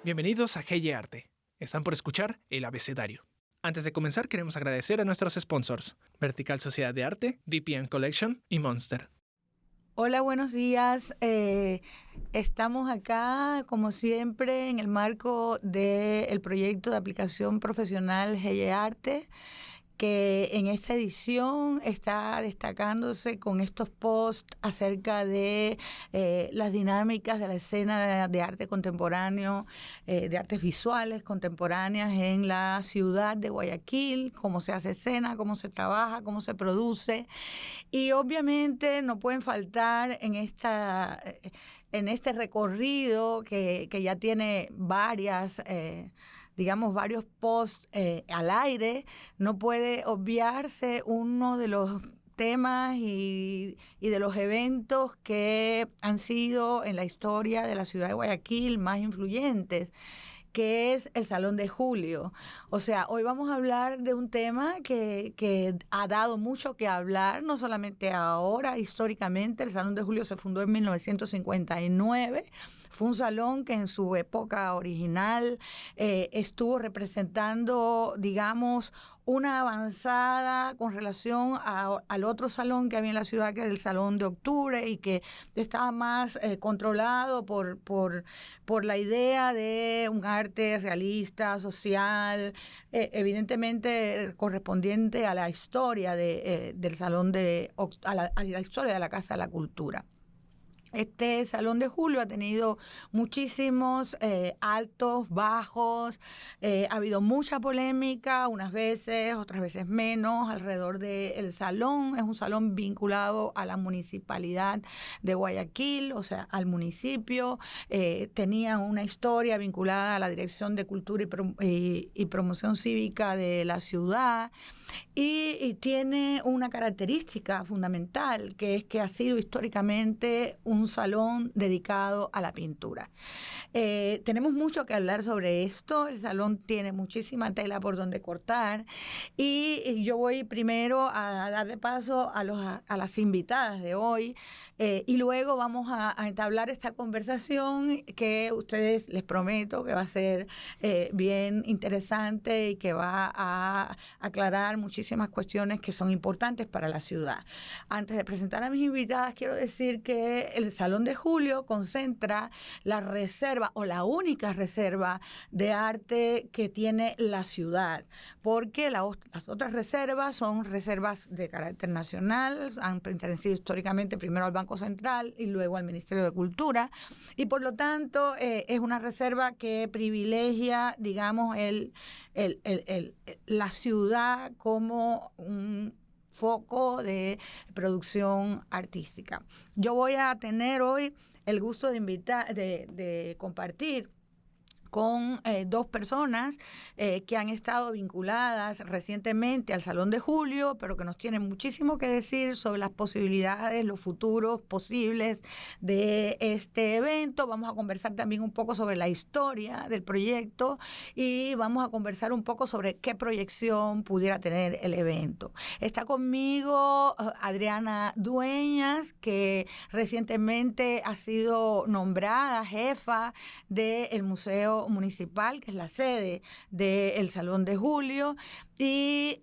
Bienvenidos a GY Arte. Están por escuchar El Abecedario. Antes de comenzar, queremos agradecer a nuestros sponsors: Vertical Sociedad de Arte, DPN Collection y Monster. Hola, buenos días. Estamos acá, como siempre, en el marco del proyecto de aplicación profesional GY Arte, que en esta edición está destacándose con estos posts acerca de las dinámicas de la escena de arte contemporáneo, de artes visuales contemporáneas en la ciudad de Guayaquil, cómo se hace escena, cómo se trabaja, cómo se produce. Y obviamente no pueden faltar en este recorrido que ya tiene varios posts al aire, no puede obviarse uno de los temas y de los eventos que han sido en la historia de la ciudad de Guayaquil más influyentes, que es el Salón de Julio. O sea, hoy vamos a hablar de un tema que ha dado mucho que hablar, no solamente ahora, históricamente. El Salón de Julio se fundó en 1959. Fue un salón que en su época original estuvo representando, digamos, una avanzada con relación al otro salón que había en la ciudad, que era el Salón de Octubre, y que estaba más controlado por la idea de un arte realista, social, evidentemente correspondiente a la historia del Salón a la historia de la Casa de la Cultura. Este Salón de Julio ha tenido muchísimos altos, bajos, ha habido mucha polémica, unas veces, otras veces menos, alrededor del salón. Es un salón vinculado a la municipalidad de Guayaquil, o sea, al municipio. Tenía una historia vinculada a la Dirección de Cultura y Promoción Cívica de la ciudad. Y tiene una característica fundamental, que es que ha sido históricamente un salón dedicado a la pintura. Tenemos mucho que hablar sobre esto. El salón tiene muchísima tela por donde cortar, y yo voy primero a darle paso a las invitadas de hoy, y luego vamos a entablar esta conversación que ustedes, les prometo que va a ser bien interesante y que va a aclarar muchísimas cuestiones que son importantes para la ciudad. Antes de presentar a mis invitadas, quiero decir que el Salón de Julio concentra la reserva, o la única reserva de arte que tiene la ciudad, porque las otras reservas son reservas de carácter nacional, han pertenecido históricamente primero al Banco Central y luego al Ministerio de Cultura, y por lo tanto es una reserva que privilegia, digamos, la ciudad como un foco de producción artística. Yo voy a tener hoy el gusto de compartir con dos personas que han estado vinculadas recientemente al Salón de Julio, pero que nos tienen muchísimo que decir sobre las posibilidades, los futuros posibles de este evento. Vamos a conversar también un poco sobre la historia del proyecto, y vamos a conversar un poco sobre qué proyección pudiera tener el evento. Está conmigo Adriana Dueñas, que recientemente ha sido nombrada jefa del Museo Municipal, que es la sede del Salón de Julio, y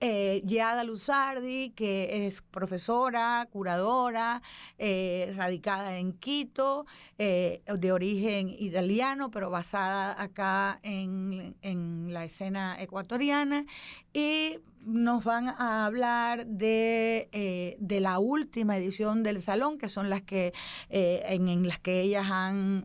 Giada Luzardi, que es profesora, curadora, radicada en Quito, de origen italiano, pero basada acá en la escena ecuatoriana, y nos van a hablar de la última edición del salón, que son las que en las que ellas han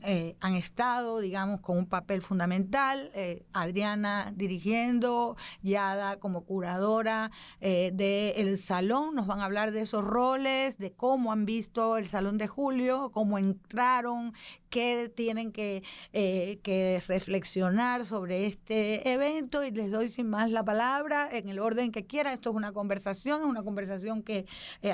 estado, digamos, con un papel fundamental. Adriana dirigiendo, Giada como curadora del salón. Nos van a hablar de esos roles, de cómo han visto el Salón de Julio, cómo entraron, qué tienen que reflexionar sobre este evento, y les doy sin más la palabra en el orden que quiera. Esto es una conversación que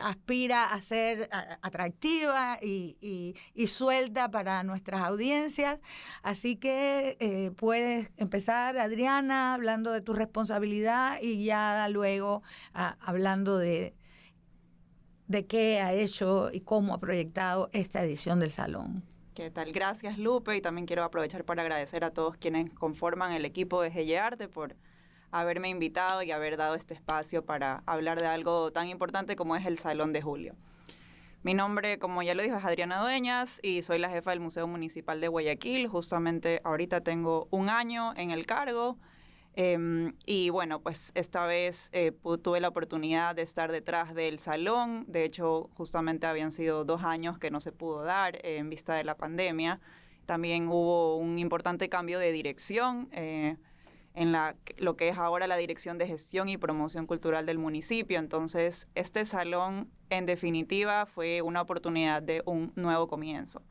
aspira a ser atractiva y suelta para nuestras audiencias. Así que puedes empezar, Adriana, hablando de tu responsabilidad, y ya luego hablando de qué ha hecho y cómo ha proyectado esta edición del Salón. ¿Qué tal? Gracias, Lupe, y también quiero aprovechar para agradecer a todos quienes conforman el equipo de GY Arte por haberme invitado y haber dado este espacio para hablar de algo tan importante como es el Salón de Julio. Mi nombre, como ya lo dijo, es Adriana Dueñas y soy la jefa del Museo Municipal de Guayaquil. Justamente ahorita tengo 1 año en el cargo. Y bueno, pues esta vez tuve la oportunidad de estar detrás del salón. De hecho, justamente habían sido 2 años que no se pudo dar en vista de la pandemia. También hubo un importante cambio de dirección en lo que es ahora la Dirección de Gestión y Promoción Cultural del municipio. Entonces, este salón, en definitiva, fue una oportunidad de un nuevo comienzo.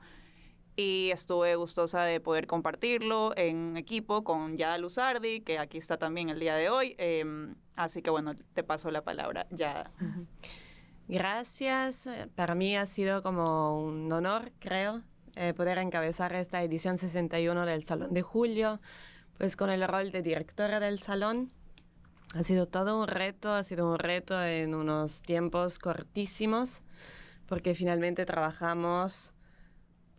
Y estuve gustosa de poder compartirlo en equipo con Yada Luzardi, que aquí está también el día de hoy. Así que bueno, te paso la palabra, Yada. Gracias. Para mí ha sido como un honor, creo, poder encabezar esta edición 61 del Salón de Julio, pues con el rol de directora del salón. Ha sido todo un reto, en unos tiempos cortísimos, porque finalmente trabajamos,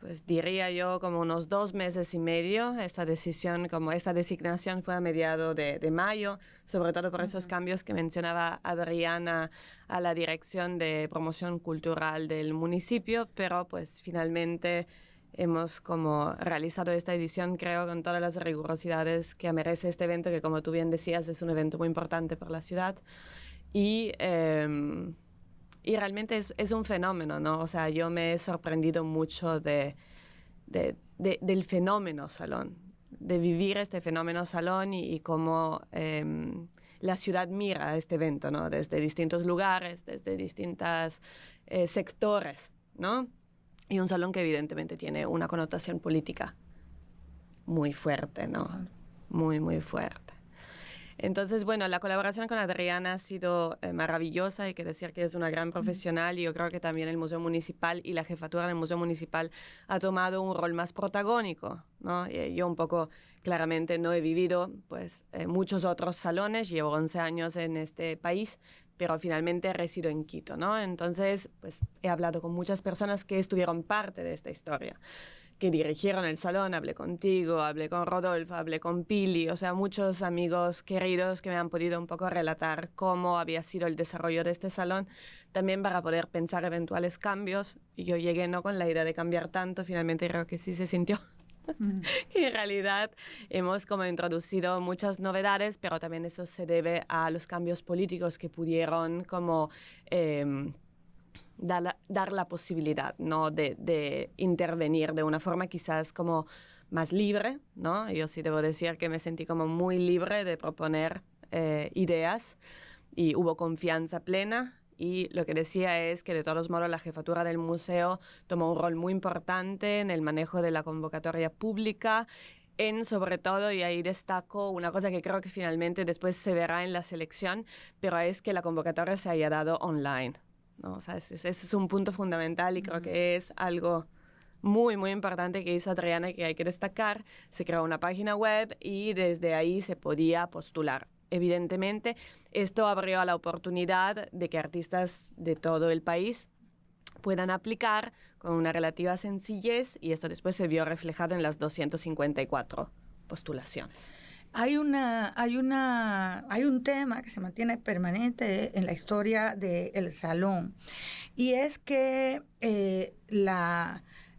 pues diría yo, como unos 2 meses y medio. Esta designación fue a mediados de mayo, sobre todo por esos cambios que mencionaba Adriana a la Dirección de Promoción Cultural del municipio, pero pues finalmente hemos como realizado esta edición, creo, con todas las rigurosidades que merece este evento, que como tú bien decías, es un evento muy importante para la ciudad. Y realmente es un fenómeno, ¿no? O sea, yo me he sorprendido mucho del fenómeno salón, de vivir este fenómeno salón y cómo la ciudad mira este evento, ¿no? Desde distintos lugares, desde distintos sectores, ¿no? Y un salón que evidentemente tiene una connotación política muy fuerte, ¿no? Muy, muy fuerte. Entonces, bueno, la colaboración con Adriana ha sido maravillosa. Hay que decir que es una gran profesional y yo creo que también el Museo Municipal y la jefatura del Museo Municipal ha tomado un rol más protagónico, ¿no? Yo un poco, claramente, no he vivido pues, muchos otros salones. Llevo 11 años en este país, pero finalmente resido en Quito, ¿no? Entonces, pues he hablado con muchas personas que estuvieron parte de esta historia, que dirigieron el salón. Hablé contigo, hablé con Rodolfo, hablé con Pili, o sea, muchos amigos queridos que me han podido un poco relatar cómo había sido el desarrollo de este salón, también para poder pensar eventuales cambios. Y yo llegué no con la idea de cambiar tanto, finalmente creo que sí se sintió. Que en realidad hemos como introducido muchas novedades, pero también eso se debe a los cambios políticos que pudieron como dar la posibilidad, ¿no? de intervenir de una forma quizás como más libre, ¿no? Yo sí debo decir que me sentí como muy libre de proponer ideas y hubo confianza plena. Y lo que decía es que de todos modos la jefatura del museo tomó un rol muy importante en el manejo de la convocatoria pública, sobre todo, y ahí destaco una cosa que creo que finalmente después se verá en la selección, pero es que la convocatoria se haya dado online, ¿no? O sea, ese es un punto fundamental y creo que es algo muy, muy importante que hizo Adriana, que hay que destacar. Se creó una página web y desde ahí se podía postular. Evidentemente, esto abrió la oportunidad de que artistas de todo el país puedan aplicar con una relativa sencillez y esto después se vio reflejado en las 254 postulaciones. Hay un tema que se mantiene permanente en la historia del salón y es que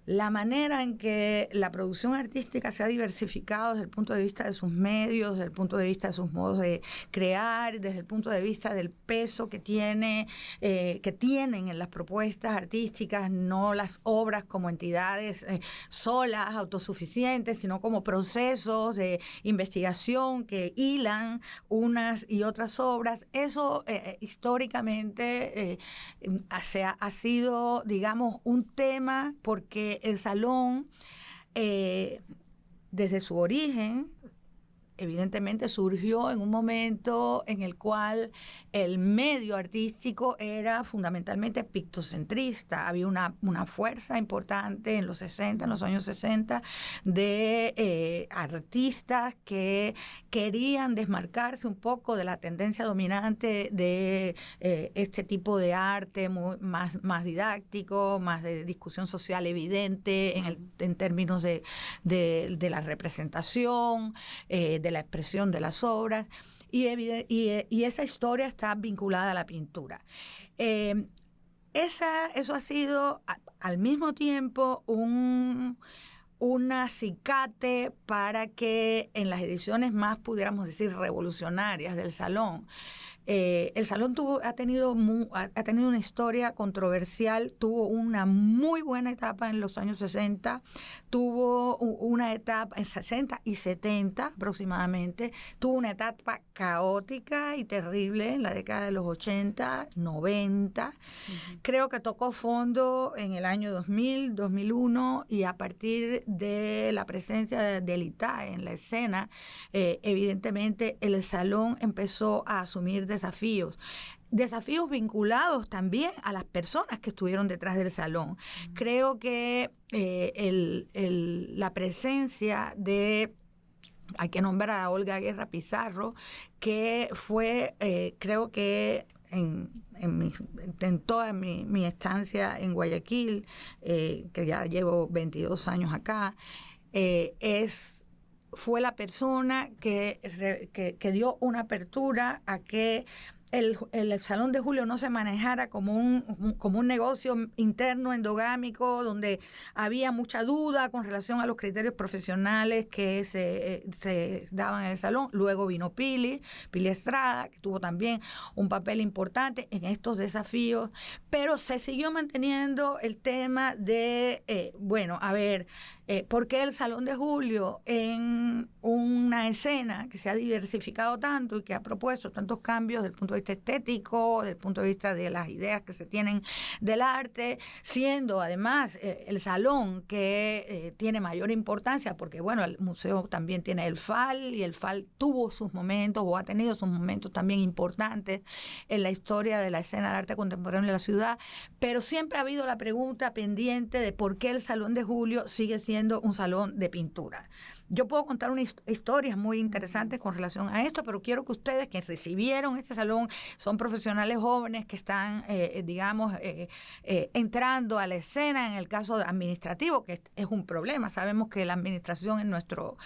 la manera en que la producción artística se ha diversificado desde el punto de vista de sus medios, desde el punto de vista de sus modos de crear, desde el punto de vista del peso que tienen en las propuestas artísticas, no las obras como entidades solas, autosuficientes, sino como procesos de investigación que hilan unas y otras obras. Eso históricamente ha sido, digamos, un tema porque el salón, desde su origen, evidentemente surgió en un momento en el cual el medio artístico era fundamentalmente pictocentrista. Había una fuerza importante en los 60, en los años 60, de artistas que querían desmarcarse un poco de la tendencia dominante de este tipo de arte más didáctico, más de discusión social evidente en términos de la representación, de la expresión de las obras, y esa historia está vinculada a la pintura. Eso ha sido al mismo tiempo un acicate para que en las ediciones más, pudiéramos decir, revolucionarias del Salón, el Salón ha tenido una historia controversial, tuvo una muy buena etapa en los años 60, tuvo una etapa en 60 y 70 aproximadamente, tuvo una etapa caótica y terrible en la década de los 80, 90. Creo que tocó fondo en el año 2000, 2001, y a partir de la presencia del ITAE en la escena, evidentemente el Salón empezó a asumir desafíos vinculados también a las personas que estuvieron detrás del Salón. Creo que la presencia de... Hay que nombrar a Olga Guerra Pizarro, que fue, creo que en toda mi estancia en Guayaquil, que ya llevo 22 años acá, fue la persona que dio una apertura a que el Salón de Julio no se manejara como un negocio interno endogámico donde había mucha duda con relación a los criterios profesionales que se daban en el Salón. Luego vino Pili Estrada, que tuvo también un papel importante en estos desafíos, pero se siguió manteniendo el tema de, ¿por qué el Salón de Julio, en una escena que se ha diversificado tanto y que ha propuesto tantos cambios desde el punto de vista estético, desde el punto de vista de las ideas que se tienen del arte, siendo además el salón que tiene mayor importancia, porque bueno, el museo también tiene el FAL, y el FAL tuvo sus momentos o ha tenido sus momentos también importantes en la historia de la escena del arte contemporáneo de la ciudad, pero siempre ha habido la pregunta pendiente de por qué el Salón de Julio sigue siendo un salón de pintura. Yo puedo contar unas historias muy interesantes con relación a esto, pero quiero que ustedes que recibieron este salón son profesionales jóvenes que están, entrando a la escena en el caso administrativo, que es un problema. Sabemos que la administración en nuestro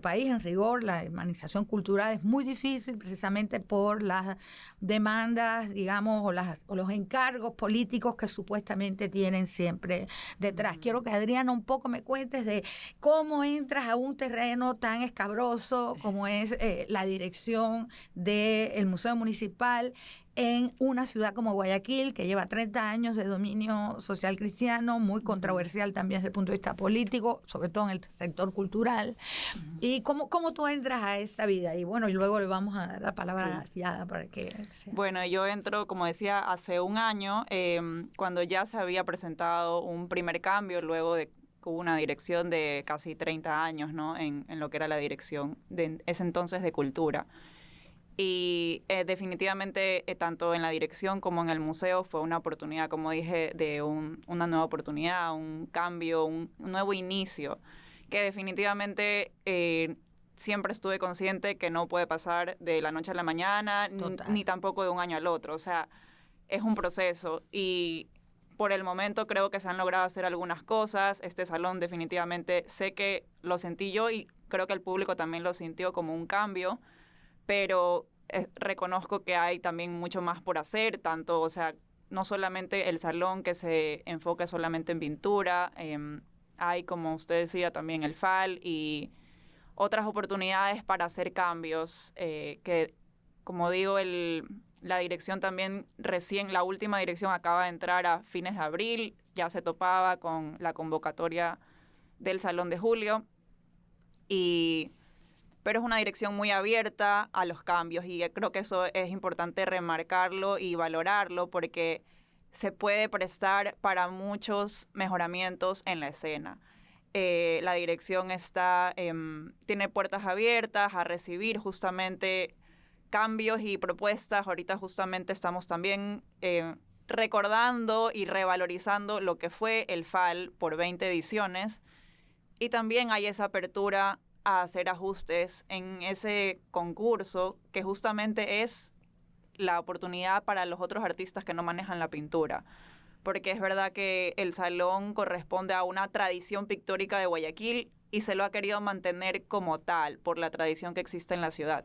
país, en rigor, la administración cultural es muy difícil precisamente por las demandas, digamos, o los encargos políticos que supuestamente tienen siempre detrás. Quiero que Adriana un poco me cuentes de cómo entras a un terreno tan escabroso como es la dirección del Museo Municipal en una ciudad como Guayaquil, que lleva 30 años de dominio social cristiano, muy controversial también desde el punto de vista político, sobre todo en el sector cultural. ¿Y cómo tú entras a esta vida? Y bueno, y luego le vamos a dar la palabra a Ciada para que sea. Bueno, yo entro, como decía, hace un año, cuando ya se había presentado un primer cambio, luego de hubo una dirección de casi 30 años, ¿no? En lo que era la dirección de ese entonces de cultura. Y definitivamente, tanto en la dirección como en el museo, fue una oportunidad, como dije, de una nueva oportunidad, un cambio, un nuevo inicio, que definitivamente siempre estuve consciente que no puede pasar de la noche a la mañana, ni tampoco de un año al otro. O sea, es un proceso, y por el momento creo que se han logrado hacer algunas cosas. Este salón definitivamente sé que lo sentí yo, y creo que el público también lo sintió como un cambio, pero reconozco que hay también mucho más por hacer, tanto, o sea, no solamente el salón que se enfoque solamente en pintura, hay, como usted decía, también el FAL y otras oportunidades para hacer cambios que, como digo, la dirección también la última dirección acaba de entrar a fines de abril, ya se topaba con la convocatoria del Salón de Julio, pero es una dirección muy abierta a los cambios, y creo que eso es importante remarcarlo y valorarlo, porque se puede prestar para muchos mejoramientos en la escena. La dirección tiene puertas abiertas a recibir justamente cambios y propuestas. Ahorita justamente estamos también recordando y revalorizando lo que fue el FAL por 20 ediciones, y también hay esa apertura a hacer ajustes en ese concurso, que justamente es la oportunidad para los otros artistas que no manejan la pintura, porque es verdad que el salón corresponde a una tradición pictórica de Guayaquil y se lo ha querido mantener como tal por la tradición que existe en la ciudad.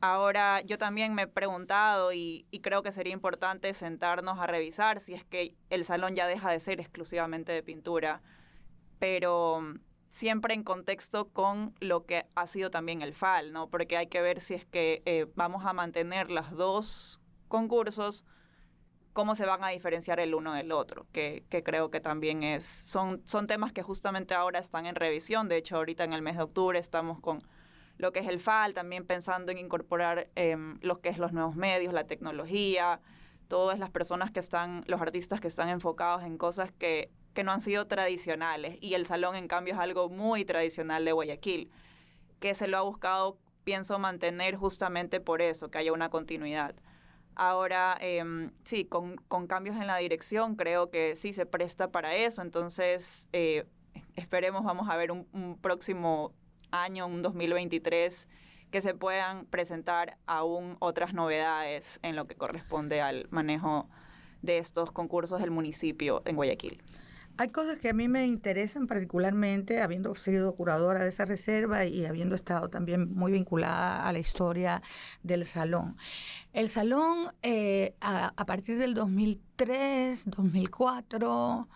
Ahora, yo también me he preguntado y creo que sería importante sentarnos a revisar si es que el salón ya deja de ser exclusivamente de pintura, pero siempre en contexto con lo que ha sido también el FAL, ¿no? Porque hay que ver si es que vamos a mantener los dos concursos, cómo se van a diferenciar el uno del otro, que creo que también son temas que justamente ahora están en revisión. De hecho, ahorita en el mes de octubre estamos con lo que es el FAL, también pensando en incorporar lo que es los nuevos medios, la tecnología, todas las personas los artistas que están enfocados en cosas que no han sido tradicionales. Y el salón, en cambio, es algo muy tradicional de Guayaquil, que se lo ha buscado, pienso, mantener justamente por eso, que haya una continuidad. Ahora, sí, con cambios en la dirección, creo que sí se presta para eso. Entonces, esperemos, vamos a ver un próximo año, un 2023, que se puedan presentar aún otras novedades en lo que corresponde al manejo de estos concursos del municipio en Guayaquil. Hay cosas que a mí me interesan particularmente, habiendo sido curadora de esa reserva y habiendo estado también muy vinculada a la historia del salón. El salón, a partir del 2003, 2004,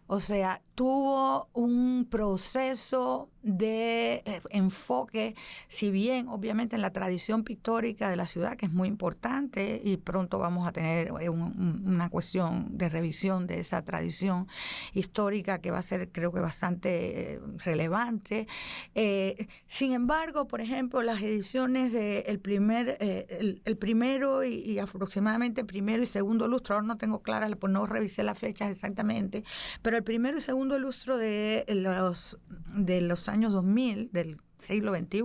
o sea, tuvo un proceso de enfoque, si bien obviamente en la tradición pictórica de la ciudad, que es muy importante, y pronto vamos a tener una cuestión de revisión de esa tradición histórica que va a ser, creo que, bastante relevante. Sin embargo, por ejemplo, las ediciones del primero y aproximadamente primero y segundo lustro, ahora no tengo claras, pues no revisé las fechas exactamente, pero el primero y segundo lustro de los años 2000, del siglo XXI,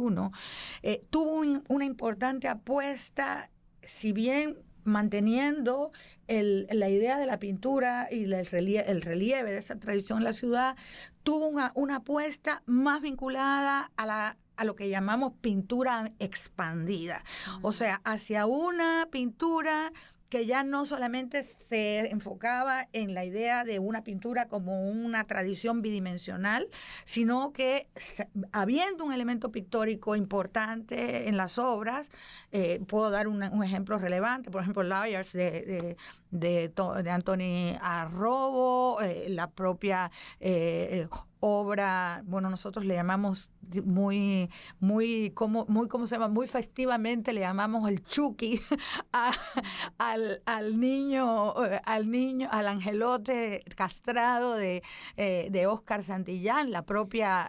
tuvo una importante apuesta, si bien manteniendo la idea de la pintura y el relieve de esa tradición en la ciudad, tuvo una apuesta más vinculada a lo que llamamos pintura expandida, o sea, hacia una pintura que ya no solamente se enfocaba en la idea de una pintura como una tradición bidimensional, sino que habiendo un elemento pictórico importante en las obras, puedo dar un ejemplo relevante, por ejemplo, Liars de Anthony Arrobo, la propia obra, bueno, nosotros le llamamos muy festivamente le llamamos el Chucky al angelote castrado de Óscar Santillán, la propia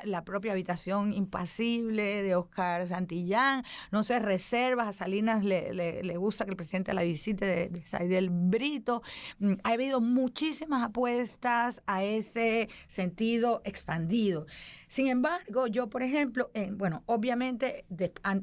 habitación impasible de Óscar Santillán. No sé, reservas, a Salinas le gusta que el presidente la visite, de Saidel Brito. Ha habido muchísimas apuestas a ese sentido expandido. Sin embargo, yo, por ejemplo, obviamente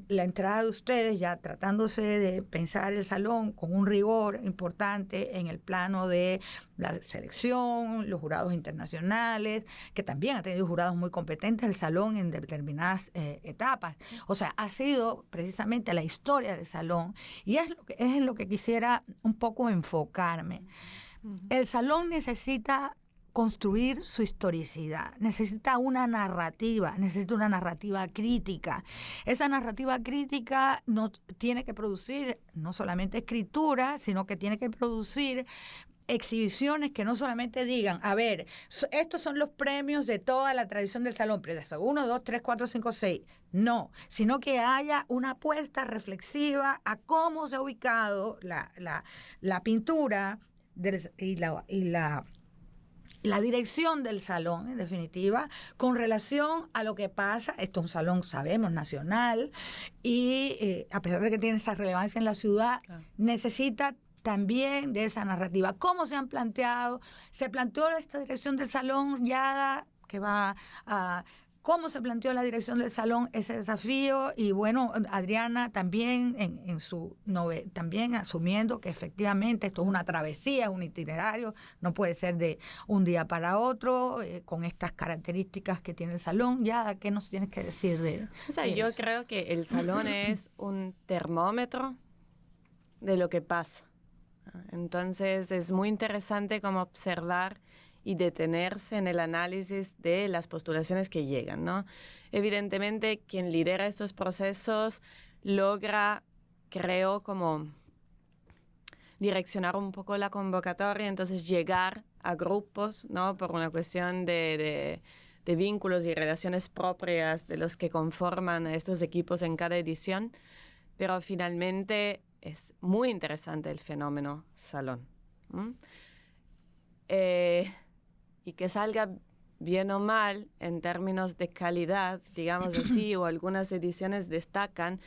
la entrada de ustedes, ya tratándose de pensar el salón con un rigor importante en el plano de la selección, los jurados internacionales, que también ha tenido jurados muy competentes el salón en determinadas etapas. O sea, ha sido precisamente la historia del salón, y es en lo que quisiera un poco enfocarme. El salón necesita construir su historicidad, necesita una narrativa crítica. Esa narrativa crítica no tiene que producir no solamente escritura, sino que tiene que producir exhibiciones que no solamente digan, a ver, estos son los premios de toda la tradición del salón, pero desde 1, 2, 3, 4, 5, 6. No, sino que haya una apuesta reflexiva a cómo se ha ubicado la pintura y la dirección del salón, en definitiva, con relación a lo que pasa. Esto es un salón, sabemos, nacional, y a pesar de que tiene esa relevancia en la ciudad, necesita también de esa narrativa. ¿Cómo se han planteado? Se planteó esta dirección del salón ya que va a... ¿Cómo se planteó la dirección del salón ese desafío? Y bueno, Adriana también también asumiendo que efectivamente esto es una travesía, un itinerario, no puede ser de un día para otro, con estas características que tiene el salón. Ya, ¿qué nos tienes que decir de yo eso? creo que el salón es un termómetro de lo que pasa. Entonces es muy interesante como observar y detenerse en el análisis de las postulaciones que llegan, ¿no? Evidentemente, quien lidera estos procesos logra, creo, como direccionar un poco la convocatoria, entonces llegar a grupos, ¿no? Por una cuestión de vínculos y relaciones propias de los que conforman a estos equipos en cada edición, pero finalmente es muy interesante el fenómeno salón. Y que salga bien o mal en términos de calidad, digamos así, o algunas ediciones destacan,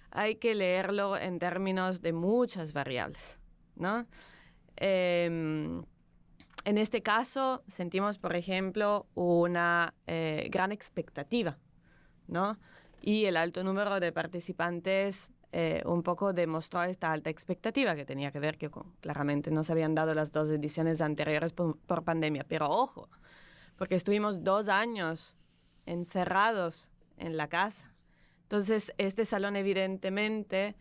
hay que leerlo en términos de muchas variables, ¿no? En este caso sentimos, por ejemplo, una gran expectativa, ¿no? Y el alto número de participantes un poco demostró esta alta expectativa que tenía que ver que claramente no se habían dado las 2 ediciones anteriores por pandemia. Pero ojo, porque estuvimos 2 años encerrados en la casa. Entonces, este salón evidentemente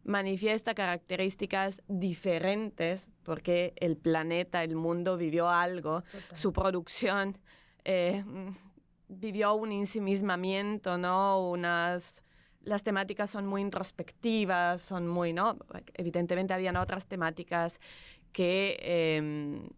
manifiesta características diferentes porque el planeta, el mundo vivió algo, su producción vivió un ensimismamiento, ¿no? Las temáticas son muy introspectivas, son muy, ¿no? Evidentemente habían otras temáticas que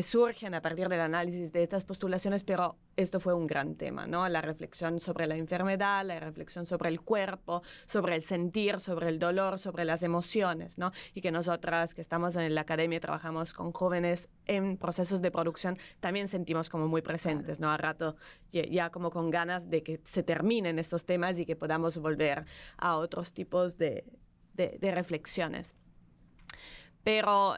surgen a partir del análisis de estas postulaciones, pero esto fue un gran tema, ¿no? La reflexión sobre la enfermedad, la reflexión sobre el cuerpo, sobre el sentir, sobre el dolor, sobre las emociones, ¿no? Y que nosotras que estamos en la academia y trabajamos con jóvenes en procesos de producción, también sentimos como muy presentes, ¿no? A rato ya como con ganas de que se terminen estos temas y que podamos volver a otros tipos de reflexiones. Pero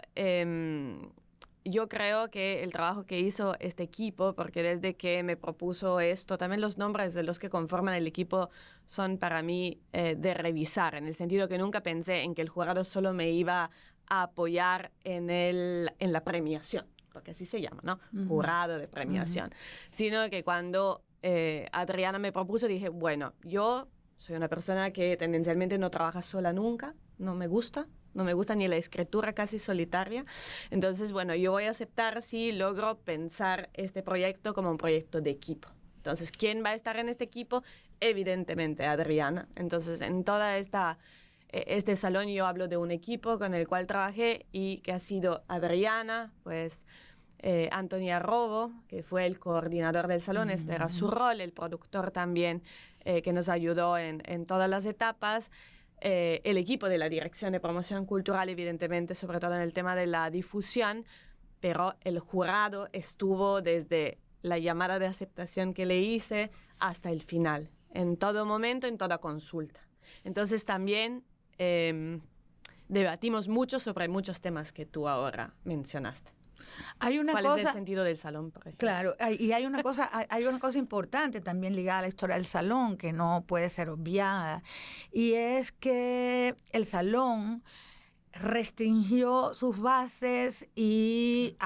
yo creo que el trabajo que hizo este equipo, porque desde que me propuso esto, también los nombres de los que conforman el equipo son para mí de revisar, en el sentido que nunca pensé en que el jurado solo me iba a apoyar en la premiación, porque así se llama, ¿no? Jurado de premiación. Sino que cuando Adriana me propuso, dije, bueno, yo soy una persona que tendencialmente no trabaja sola nunca, no me gusta ni la escritura casi solitaria. Entonces, bueno, yo voy a aceptar si logro pensar este proyecto como un proyecto de equipo. Entonces, ¿quién va a estar en este equipo? Evidentemente, Adriana. Entonces, en toda este salón yo hablo de un equipo con el cual trabajé y que ha sido Adriana, pues Antonia Robo, que fue el coordinador del salón, este era su rol, el productor también, que nos ayudó en todas las etapas, el equipo de la Dirección de Promoción Cultural, evidentemente, sobre todo en el tema de la difusión, pero el jurado estuvo desde la llamada de aceptación que le hice hasta el final, en todo momento, en toda consulta. Entonces también debatimos mucho sobre muchos temas que tú ahora mencionaste. ¿Cuál es el sentido del salón, por ejemplo? Claro, y hay una cosa importante también ligada a la historia del salón que no puede ser obviada, y es que el salón restringió sus bases y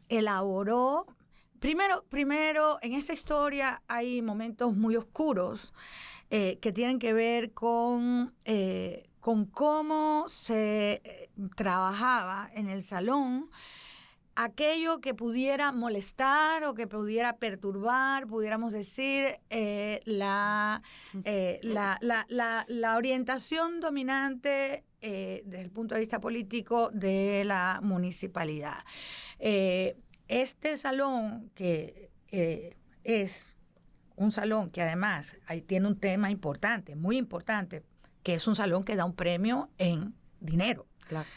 elaboró. Primero, en esta historia hay momentos muy oscuros que tienen que ver con cómo se trabajaba en el salón aquello que pudiera molestar o que pudiera perturbar, pudiéramos decir, la orientación dominante desde el punto de vista político de la municipalidad. Este salón, que es un salón que además ahí tiene un tema importante, muy importante, que es un salón que da un premio en dinero, claro,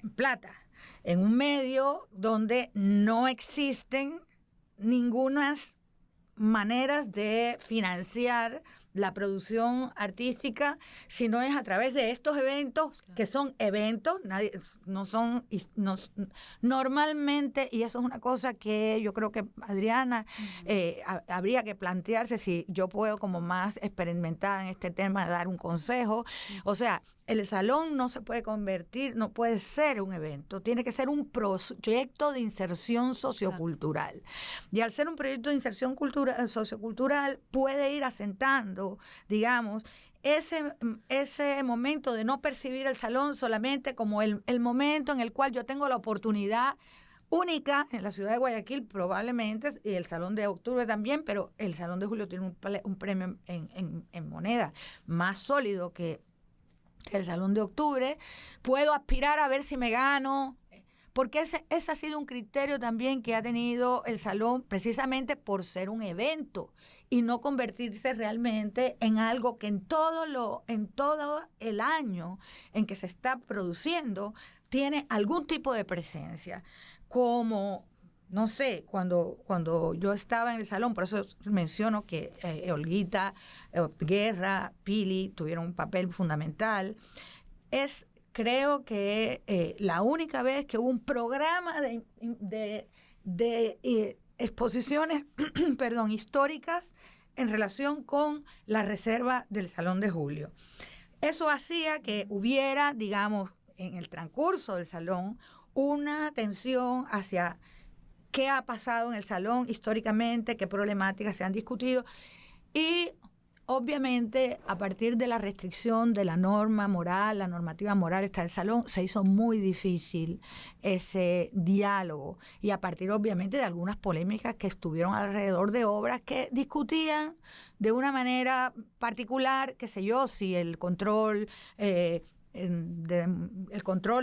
en plata, en un medio donde no existen ningunas maneras de financiar la producción artística, sino es a través de estos eventos, que son eventos, normalmente, y eso es una cosa que yo creo que Adriana habría que plantearse, si yo puedo como más experimentada en este tema dar un consejo. O sea, el salón no se puede convertir, no puede ser un evento, tiene que ser un proyecto de inserción sociocultural. Y al ser un proyecto de inserción sociocultural, puede ir asentando, digamos, ese momento de no percibir el salón solamente como el momento en el cual yo tengo la oportunidad única en la ciudad de Guayaquil, probablemente, y el Salón de Octubre también, pero el Salón de Julio tiene un premio en moneda más sólido que el Salón de Octubre. Puedo aspirar a ver si me gano, porque ese ha sido un criterio también que ha tenido el Salón, precisamente por ser un evento y no convertirse realmente en algo que en todo el año en que se está produciendo tiene algún tipo de presencia, como, no sé, cuando yo estaba en el salón, por eso menciono que Olguita, Guerra, Pili tuvieron un papel fundamental. Creo que la única vez que hubo un programa de exposiciones históricas en relación con la reserva del Salón de Julio. Eso hacía que hubiera, digamos, en el transcurso del salón, una atención hacia qué ha pasado en el salón históricamente, qué problemáticas se han discutido, y obviamente a partir de la restricción de la norma moral, la normativa moral está el salón, se hizo muy difícil ese diálogo, y a partir obviamente de algunas polémicas que estuvieron alrededor de obras que discutían de una manera particular, qué sé yo, si el control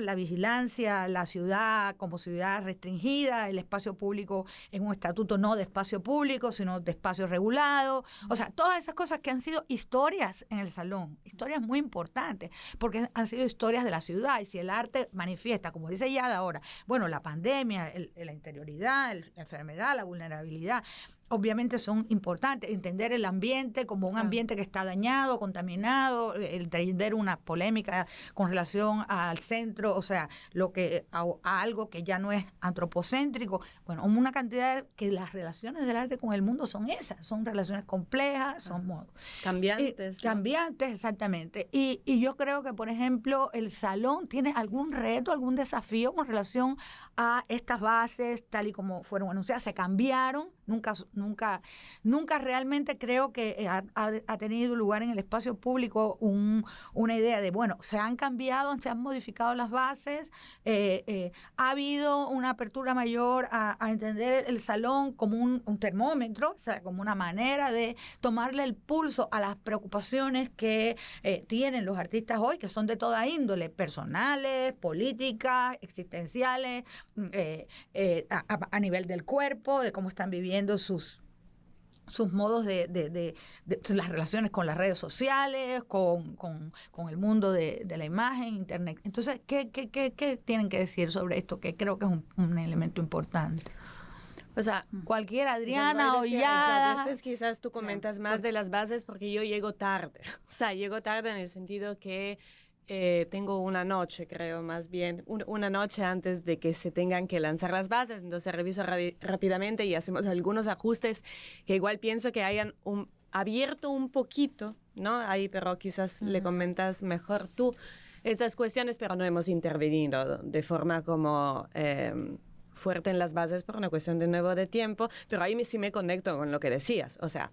la vigilancia, la ciudad como ciudad restringida, el espacio público en un estatuto no de espacio público, sino de espacio regulado. O sea, todas esas cosas que han sido historias en el salón, historias muy importantes, porque han sido historias de la ciudad. Y si el arte manifiesta, como dice Yada ahora, bueno, la pandemia, la interioridad, la enfermedad, la vulnerabilidad, obviamente son importantes. Entender el ambiente como un ambiente que está dañado, contaminado, entender una polémica con relación al centro, o sea, a algo que ya no es antropocéntrico. Bueno, una cantidad que las relaciones del arte con el mundo son esas, son relaciones complejas, son cambiantes. Cambiantes, exactamente. Y yo creo que, por ejemplo, el salón tiene algún reto, algún desafío con relación a estas bases, tal y como fueron anunciadas. Se cambiaron, nunca realmente creo que ha tenido lugar en el espacio público una idea de, bueno, se han cambiado, se han modificado las bases, ha habido una apertura mayor a entender el salón como un termómetro, o sea, como una manera de tomarle el pulso a las preocupaciones que tienen los artistas hoy, que son de toda índole, personales, políticas, existenciales, a nivel del cuerpo, de cómo están viviendo sus modos de las relaciones con las redes sociales, con el mundo de la imagen, internet. Entonces, ¿qué tienen que decir sobre esto? Que creo que es un elemento importante. O sea, cualquiera, Adriana o Yada. Después quizás tú comentas más de las bases, porque yo llego tarde. O sea, llego tarde en el sentido que tengo una noche, creo, más bien, una noche antes de que se tengan que lanzar las bases. Entonces reviso rápidamente y hacemos algunos ajustes que igual pienso que hayan abierto un poquito, ¿no? Ahí, pero quizás le comentas mejor tú estas cuestiones, pero no hemos intervenido de forma como fuerte en las bases por una cuestión de nuevo de tiempo, pero ahí sí me conecto con lo que decías. O sea,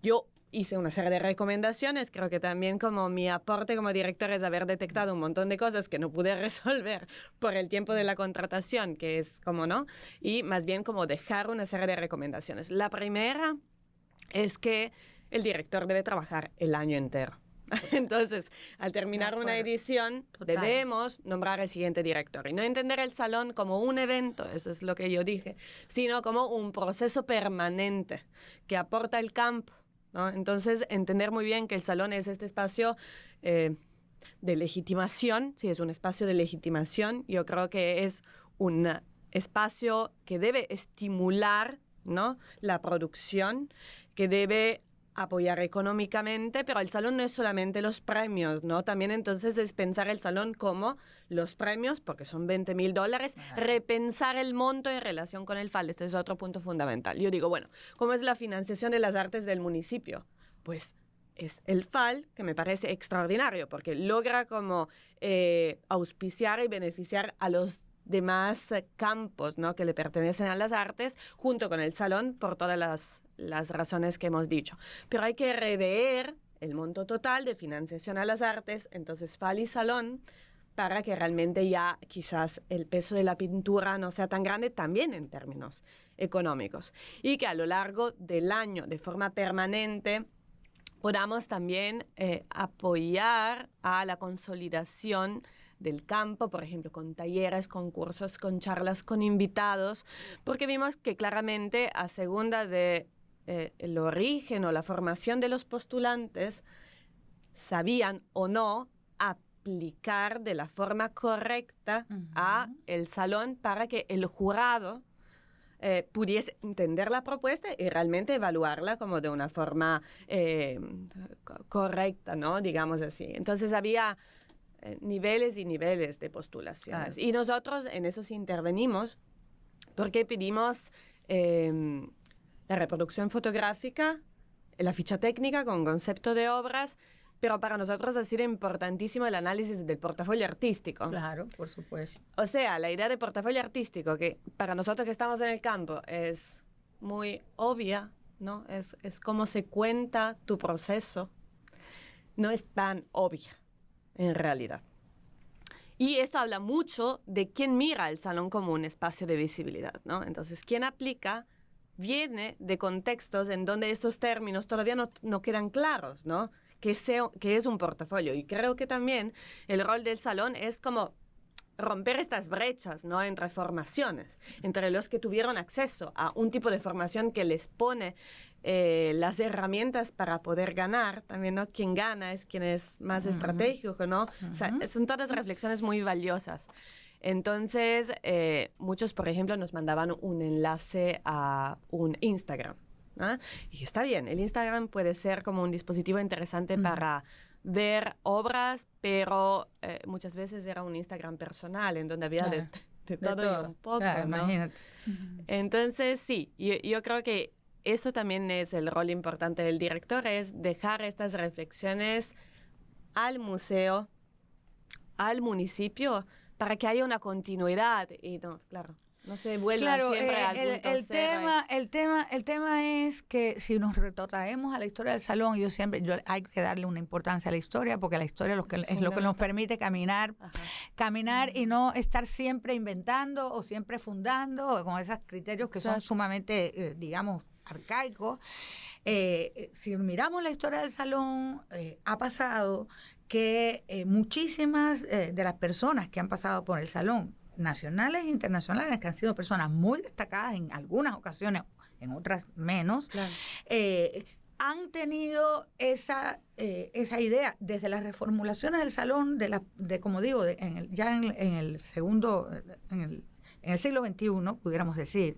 yo hice una serie de recomendaciones, creo que también como mi aporte como director es haber detectado un montón de cosas que no pude resolver por el tiempo de la contratación, que es como, ¿no? Y más bien como dejar una serie de recomendaciones. La primera es que el director debe trabajar el año entero. Entonces, al terminar una edición, debemos nombrar al siguiente director y no entender el salón como un evento, eso es lo que yo dije, sino como un proceso permanente que aporta el campo, ¿no? Entonces, entender muy bien que el salón es este espacio de legitimación, sí, es un espacio de legitimación. Yo creo que es un espacio que debe estimular, ¿no?, la producción, que debe apoyar económicamente, pero el salón no es solamente los premios, ¿no? También entonces es pensar el salón como los premios, porque son $20,000, repensar el monto en relación con el FAL. Este es otro punto fundamental. Yo digo, bueno, ¿cómo es la financiación de las artes del municipio? Pues es el FAL, que me parece extraordinario, porque logra como auspiciar y beneficiar a los demás campos, ¿no?, que le pertenecen a las artes, junto con el salón, por todas las razones que hemos dicho. Pero hay que rever el monto total de financiación a las artes, entonces FAL y salón, para que realmente ya quizás el peso de la pintura no sea tan grande también en términos económicos. Y que a lo largo del año, de forma permanente, podamos también apoyar a la consolidación del campo, por ejemplo, con talleres, con cursos, con charlas, con invitados, porque vimos que claramente a segunda de el origen o la formación de los postulantes, sabían o no aplicar de la forma correcta a el salón para que el jurado pudiese entender la propuesta y realmente evaluarla como de una forma correcta, ¿no? Digamos así. Entonces había niveles y niveles de postulaciones. Claro. Y nosotros en eso sí intervenimos porque pedimos la reproducción fotográfica, la ficha técnica con concepto de obras, pero para nosotros ha sido importantísimo el análisis del portafolio artístico. Claro, por supuesto. O sea, la idea de portafolio artístico, que para nosotros que estamos en el campo es muy obvia, ¿no? Es cómo se cuenta tu proceso. No es tan obvia, en realidad. Y esto habla mucho de quién mira el salón como un espacio de visibilidad, ¿no? Entonces, quien aplica viene de contextos en donde estos términos todavía no quedan claros, ¿no? Que es un portafolio. Y creo que también el rol del salón es como romper estas brechas, ¿no?, entre formaciones, entre los que tuvieron acceso a un tipo de formación que les pone las herramientas para poder ganar, también, ¿no? Quien gana es quien es más estratégico, ¿no? O sea, son todas reflexiones muy valiosas. Entonces, muchos, por ejemplo, nos mandaban un enlace a un Instagram, ¿no? Y está bien, el Instagram puede ser como un dispositivo interesante para ver obras, pero muchas veces era un Instagram personal en donde había de todo y un poco, claro, ¿no? Imagínate. Entonces, sí, yo creo que eso también es el rol importante del director, es dejar estas reflexiones al museo, al municipio, para que haya una continuidad y no, claro, no se vuelva siempre al punto cero. El tema es que si nos retrotraemos a la historia del salón, hay que darle una importancia a la historia, porque la historia es lo que nos permite caminar y no estar siempre inventando o siempre fundando con esos criterios que son sumamente, digamos, arcaicos. Si miramos la historia del salón, ha pasado que muchísimas de las personas que han pasado por el salón, nacionales e internacionales, que han sido personas muy destacadas en algunas ocasiones, en otras menos, claro, han tenido esa idea desde las reformulaciones del salón, como digo, en el siglo XXI, pudiéramos decir.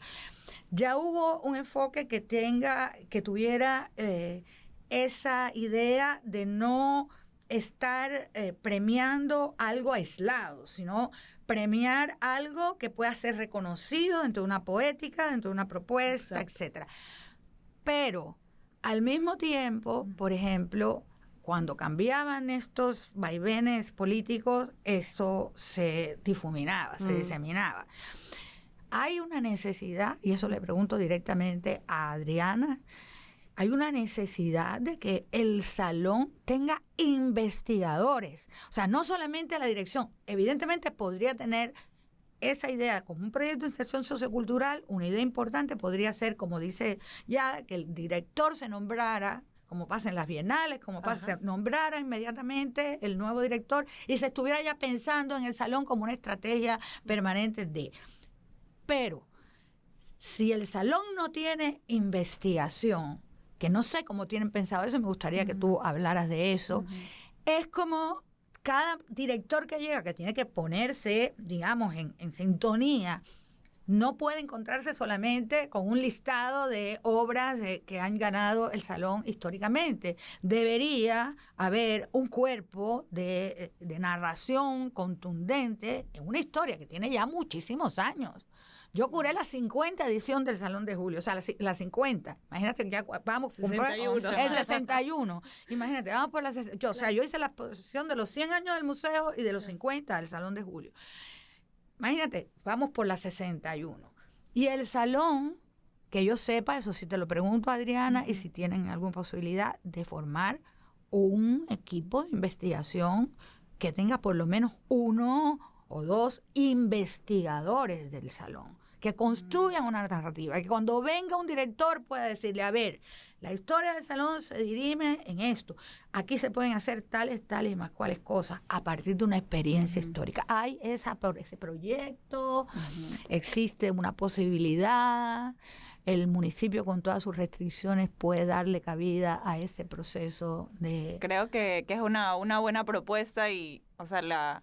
Ya hubo un enfoque que tuviera esa idea de no estar premiando algo aislado, sino premiar algo que pueda ser reconocido dentro de una poética, dentro de una propuesta, etcétera. Pero al mismo tiempo, por ejemplo, cuando cambiaban estos vaivenes políticos, esto se difuminaba, se diseminaba. Hay una necesidad, y eso le pregunto directamente a Adriana, hay una necesidad de que el salón tenga investigadores. O sea, no solamente la dirección. Evidentemente podría tener esa idea como un proyecto de inserción sociocultural. Una idea importante podría ser, como dice ya, que el director se nombrara, como pasa en las bienales, como pasa, se nombrara inmediatamente el nuevo director y se estuviera ya pensando en el salón como una estrategia permanente de... Pero si el salón no tiene investigación, que no sé cómo tienen pensado eso, me gustaría que tú hablaras de eso, es como cada director que llega, que tiene que ponerse, digamos, en sintonía, no puede encontrarse solamente con un listado de obras que han ganado el Salón históricamente. Debería haber un cuerpo de narración contundente en una historia que tiene ya muchísimos años. Yo curé la 50 edición del Salón de Julio, o sea, la 50. Imagínate que ya vamos por 61. el 61. Imagínate, vamos por la 60. O sea, yo hice la exposición de los 100 años del museo y de los 50 del Salón de Julio. Imagínate, vamos por la 61. Y el salón, que yo sepa, eso sí te lo pregunto, Adriana, y si tienen alguna posibilidad de formar un equipo de investigación que tenga por lo menos 1 o 2 investigadores del salón, que construyan una narrativa, que cuando venga un director pueda decirle, a ver, la historia del salón se dirime en esto. Aquí se pueden hacer tales y más cuales cosas a partir de una experiencia histórica. Hay ese proyecto, existe una posibilidad, el municipio con todas sus restricciones puede darle cabida a ese proceso de... Creo que es una buena propuesta y, o sea, la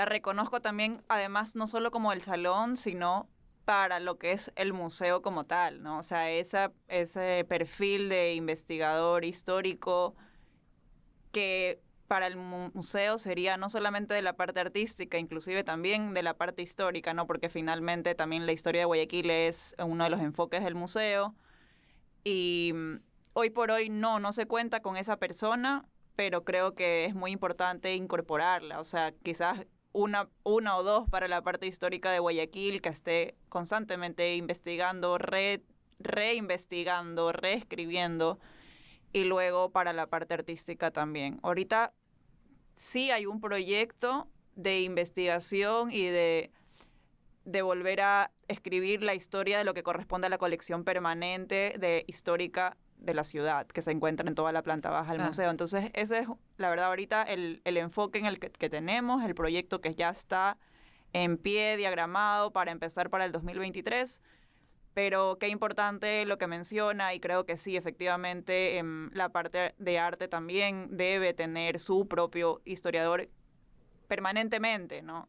reconozco también, además, no solo como el salón, sino para lo que es el museo como tal, ¿no? O sea, ese perfil de investigador histórico que para el museo sería no solamente de la parte artística, inclusive también de la parte histórica, ¿no? Porque finalmente también la historia de Guayaquil es uno de los enfoques del museo y hoy por hoy no se cuenta con esa persona, pero creo que es muy importante incorporarla, o sea, quizás una o dos para la parte histórica de Guayaquil, que esté constantemente investigando, reinvestigando, reescribiendo, y luego para la parte artística también. Ahorita sí hay un proyecto de investigación y de volver a escribir la historia de lo que corresponde a la colección permanente de histórica de la ciudad, que se encuentra en toda la planta baja del museo. Entonces, ese es, la verdad, ahorita el enfoque en el que tenemos, el proyecto que ya está en pie, diagramado, para empezar para el 2023. Pero qué importante lo que menciona, y creo que sí, efectivamente, la parte de arte también debe tener su propio historiador permanentemente, ¿no?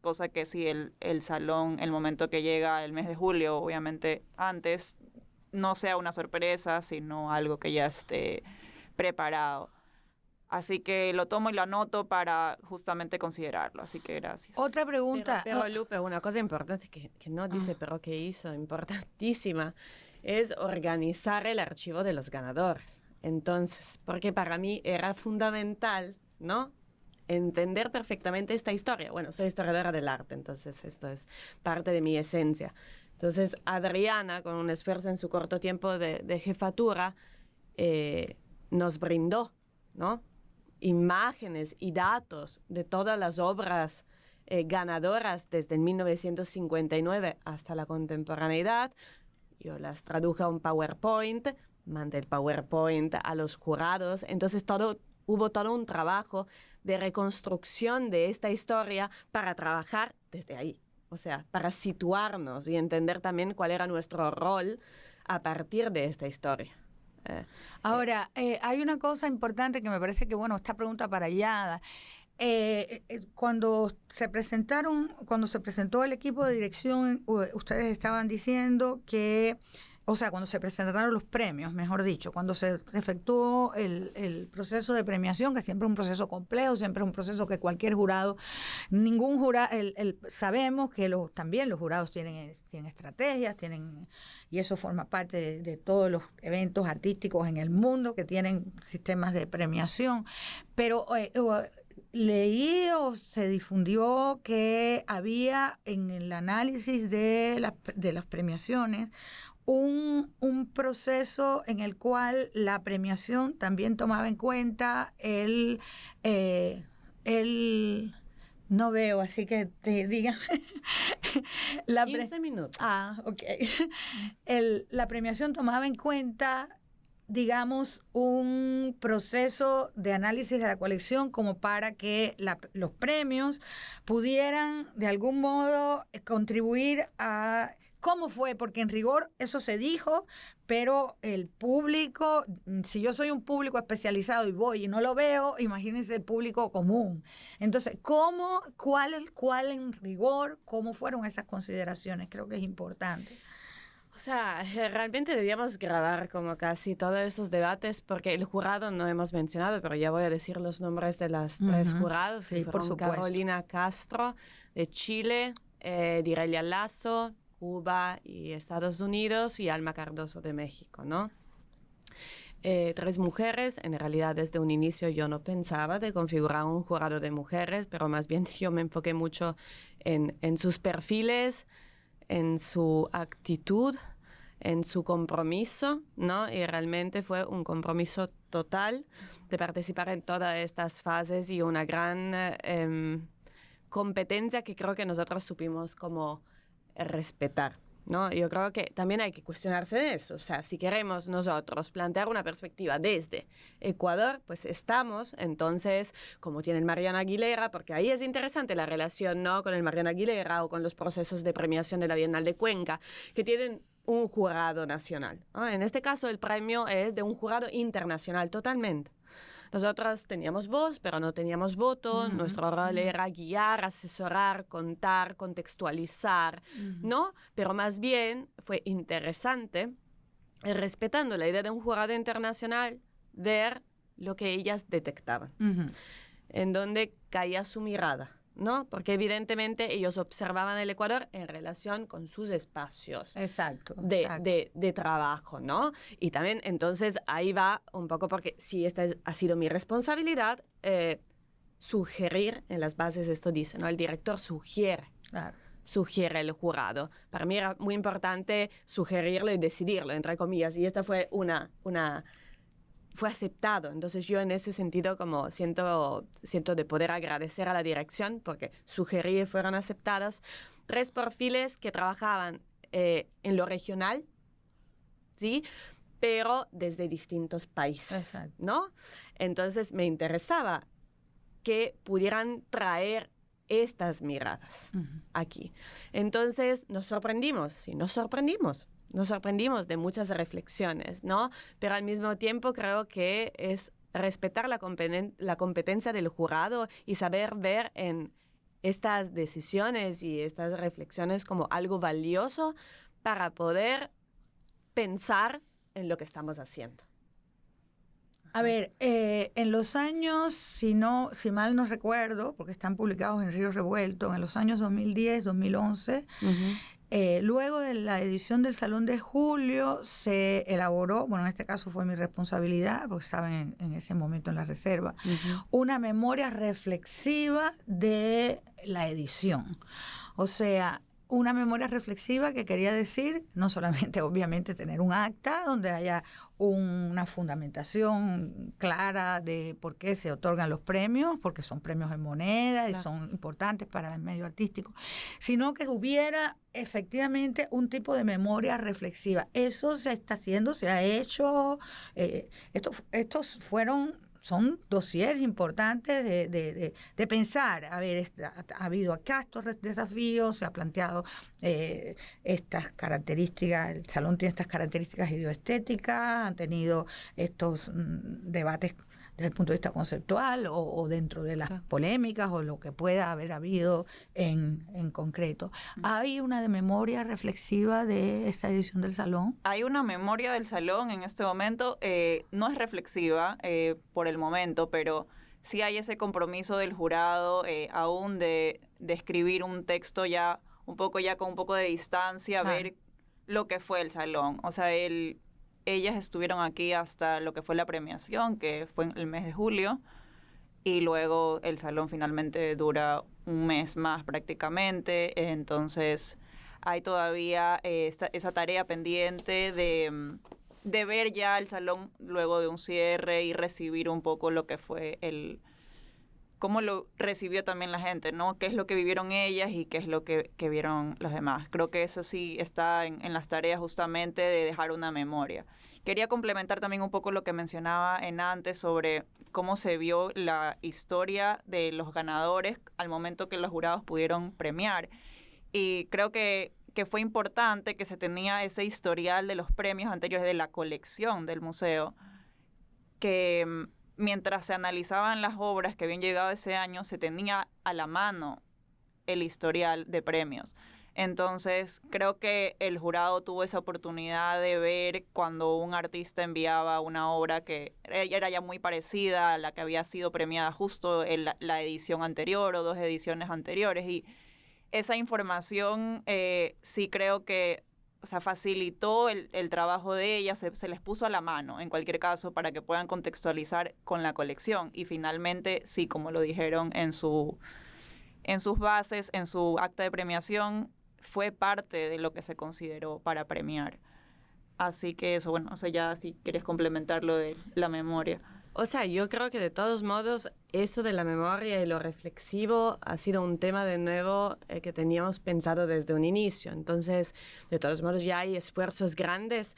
Cosa que sí, el salón, el momento que llega el mes de julio, obviamente antes, no sea una sorpresa, sino algo que ya esté preparado. Así que lo tomo y lo anoto para justamente considerarlo. Así que gracias. Otra pregunta. Pero Lupe, una cosa importante que no dice, pero que hizo, importantísima, es organizar el archivo de los ganadores. Entonces, porque para mí era fundamental, ¿no?, entender perfectamente esta historia. Bueno, soy historiadora del arte, entonces esto es parte de mi esencia. Entonces, Adriana, con un esfuerzo en su corto tiempo de jefatura, nos brindó, ¿no?, imágenes y datos de todas las obras ganadoras desde 1959 hasta la contemporaneidad. Yo las traduje a un PowerPoint, mandé el PowerPoint a los jurados. Entonces, hubo todo un trabajo de reconstrucción de esta historia para trabajar desde ahí. O sea, para situarnos y entender también cuál era nuestro rol a partir de esta historia. Ahora, hay una cosa importante que me parece que, bueno, esta pregunta para Yada. Cuando se presentó el equipo de dirección, ustedes estaban diciendo que, o sea, cuando se presentaron los premios, mejor dicho, cuando se efectuó el proceso de premiación, que siempre es un proceso complejo, siempre es un proceso que cualquier jurado, ningún jurado, sabemos que también los jurados tienen estrategias, y eso forma parte de todos los eventos artísticos en el mundo que tienen sistemas de premiación, pero leí o se difundió que había en el análisis de las premiaciones un proceso en el cual la premiación también tomaba en cuenta no veo, así que te digan. 15 minutos. Ok. La premiación tomaba en cuenta, digamos, un proceso de análisis de la colección como para que los premios pudieran de algún modo contribuir a ¿Cómo fue? Porque en rigor eso se dijo, pero el público, si yo soy un público especializado y voy y no lo veo, imagínense el público común. Entonces, cuál en rigor, cómo fueron esas consideraciones? Creo que es importante. O sea, realmente debíamos grabar como casi todos esos debates, porque el jurado no hemos mencionado, pero ya voy a decir los nombres de las tres jurados, Sí, que por fueron supuesto. Carolina Castro de Chile, Direlia Lasso, Cuba y Estados Unidos, y Alma Cardoso de México, ¿no? Tres mujeres. En realidad, desde un inicio yo no pensaba de configurar un jurado de mujeres, pero más bien yo me enfoqué mucho en sus perfiles, en su actitud, en su compromiso, ¿no? Y realmente fue un compromiso total de participar en todas estas fases y una gran competencia que creo que nosotros supimos como respetar, ¿no? Yo creo que también hay que cuestionarse de eso. O sea, si queremos nosotros plantear una perspectiva desde Ecuador, pues estamos, entonces, como tiene el Mariana Aguilera, porque ahí es interesante la relación, ¿no?, con el Mariana Aguilera o con los procesos de premiación de la Bienal de Cuenca, que tienen un jurado nacional, ¿no? En este caso, el premio es de un jurado internacional totalmente. Nosotras teníamos voz, pero no teníamos voto. Nuestro rol era guiar, asesorar, contar, contextualizar, ¿no? Pero más bien fue interesante, respetando la idea de un jurado internacional, ver lo que ellas detectaban, en donde caía su mirada, ¿no? Porque evidentemente ellos observaban el Ecuador en relación con sus espacios Exacto. de trabajo, ¿no? Y también, entonces, ahí va un poco, porque si esta ha sido mi responsabilidad, sugerir en las bases, esto dice, ¿no? El director sugiere. Claro. Sugiere el jurado. Para mí era muy importante sugerirlo y decidirlo, entre comillas, y esta fue fue aceptado. Entonces yo en ese sentido como siento de poder agradecer a la dirección porque sugerí y fueron aceptadas 3 perfiles que trabajaban en lo regional, ¿sí?, pero desde distintos países. Exacto. ¿No? Entonces me interesaba que pudieran traer estas miradas aquí. Entonces nos sorprendimos, sí, nos sorprendimos de muchas reflexiones, ¿no? Pero al mismo tiempo creo que es respetar la competencia del jurado y saber ver en estas decisiones y estas reflexiones como algo valioso para poder pensar en lo que estamos haciendo. A ver, en los años, si mal no recuerdo, porque están publicados en Río Revuelto, en los años 2010, 2011, luego de la edición del Salón de Julio se elaboró, bueno, en este caso fue mi responsabilidad, porque estaba en ese momento en la reserva, una memoria reflexiva de la edición. O sea, una memoria reflexiva que quería decir, no solamente obviamente tener un acta donde haya una fundamentación clara de por qué se otorgan los premios, porque son premios en moneda y son importantes para el medio artístico, sino que hubiera efectivamente un tipo de memoria reflexiva. Eso se está haciendo, se ha hecho. Estos son dossiers importantes de pensar. A ver, ha habido acá estos desafíos, se ha planteado estas características, el salón tiene estas características idioestéticas, han tenido estos debates desde el punto de vista conceptual o dentro de las polémicas o lo que pueda haber habido en concreto. ¿Hay una memoria reflexiva de esta edición del Salón? Hay una memoria del Salón en este momento, no es reflexiva por el momento, pero sí hay ese compromiso del jurado aún de escribir un texto ya con un poco de distancia, ver lo que fue el Salón. O sea, ellas estuvieron aquí hasta lo que fue la premiación, que fue en el mes de julio, y luego el Salón finalmente dura un mes más prácticamente. Entonces hay todavía esa tarea pendiente de ver ya el Salón luego de un cierre y recibir un poco lo que fue cómo lo recibió también la gente, ¿no? Qué es lo que vivieron ellas y qué es lo que vieron los demás. Creo que eso sí está en las tareas justamente de dejar una memoria. Quería complementar también un poco lo que mencionaba antes sobre cómo se vio la historia de los ganadores al momento que los jurados pudieron premiar. Y creo que que fue importante que se tenía ese historial de los premios anteriores de la colección del museo, que mientras se analizaban las obras que habían llegado ese año, se tenía a la mano el historial de premios. Entonces, creo que el jurado tuvo esa oportunidad de ver cuando un artista enviaba una obra que era ya muy parecida a la que había sido premiada justo en la edición anterior o 2 ediciones anteriores. Y esa información sí creo que, o sea, facilitó el trabajo de ellas, se les puso a la mano, en cualquier caso, para que puedan contextualizar con la colección. Y finalmente, sí, como lo dijeron en sus bases, en su acta de premiación, fue parte de lo que se consideró para premiar. Así que eso, bueno, o sea, ya si quieres complementar lo de la memoria. O sea, yo creo que de todos modos eso de la memoria y lo reflexivo ha sido un tema de nuevo que teníamos pensado desde un inicio. Entonces, de todos modos ya hay esfuerzos grandes.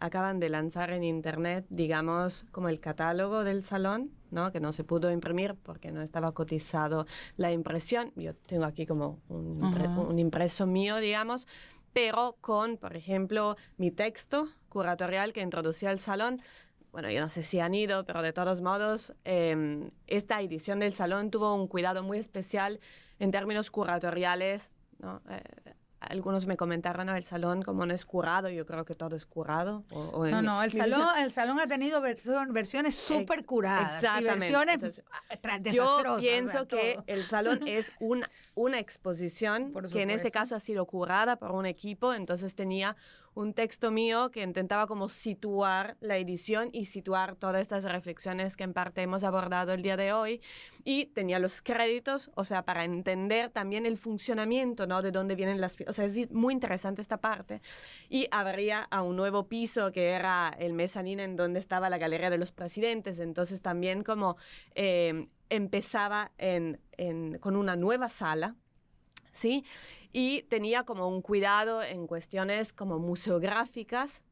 Acaban de lanzar en internet, digamos, como el catálogo del salón, ¿no? Que no se pudo imprimir porque no estaba cotizado la impresión. Yo tengo aquí como un impreso mío, digamos, pero con, por ejemplo, mi texto curatorial que introducía el salón. Bueno, yo no sé si han ido, pero de todos modos, esta edición del salón tuvo un cuidado muy especial en términos curatoriales, ¿no? Algunos me comentaron, ¿no? El salón como no es curado, yo creo que todo es curado. El salón ha tenido versiones súper curadas. Exactamente. Y versiones entonces, yo pienso que el salón es una exposición que en este caso ha sido curada por un equipo, entonces tenía un texto mío que intentaba como situar la edición y situar todas estas reflexiones que en parte hemos abordado el día de hoy, y tenía los créditos, o sea, para entender también el funcionamiento, ¿no? De dónde vienen las... O sea, es muy interesante esta parte. Y abría a un nuevo piso que era el mezanín en donde estaba la Galería de los Presidentes, entonces también como empezaba con una nueva sala, ¿sí? Y tenía como un cuidado en cuestiones como museográficas,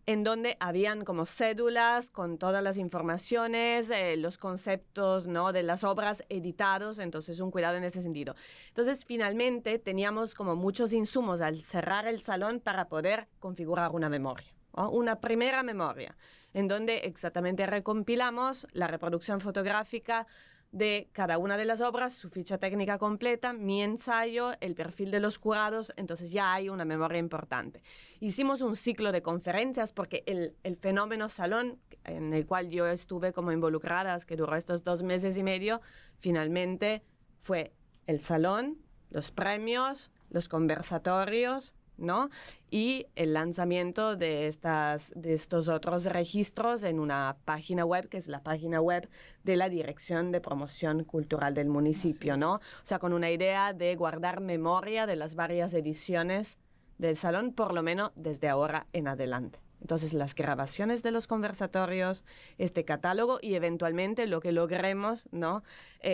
en donde habían como cédulas con todas las informaciones, los conceptos, ¿no? De las obras editados, entonces un cuidado en ese sentido. Entonces, finalmente, teníamos como muchos insumos al cerrar el salón para poder configurar una memoria, ¿no? Una primera memoria, en donde exactamente recompilamos la reproducción fotográfica de cada una de las obras, su ficha técnica completa, mi ensayo, el perfil de los curados, entonces ya hay una memoria importante. Hicimos un ciclo de conferencias porque el fenómeno salón, en el cual yo estuve como involucrada, que duró estos 2 meses y medio, finalmente fue el salón, los premios, los conversatorios, ¿no? Y el lanzamiento de estos otros registros en una página web, que es la página web de la Dirección de Promoción Cultural del municipio, ¿no? O sea, con una idea de guardar memoria de las varias ediciones del salón, por lo menos desde ahora en adelante. Entonces, las grabaciones de los conversatorios, este catálogo y eventualmente lo que logremos, ¿no?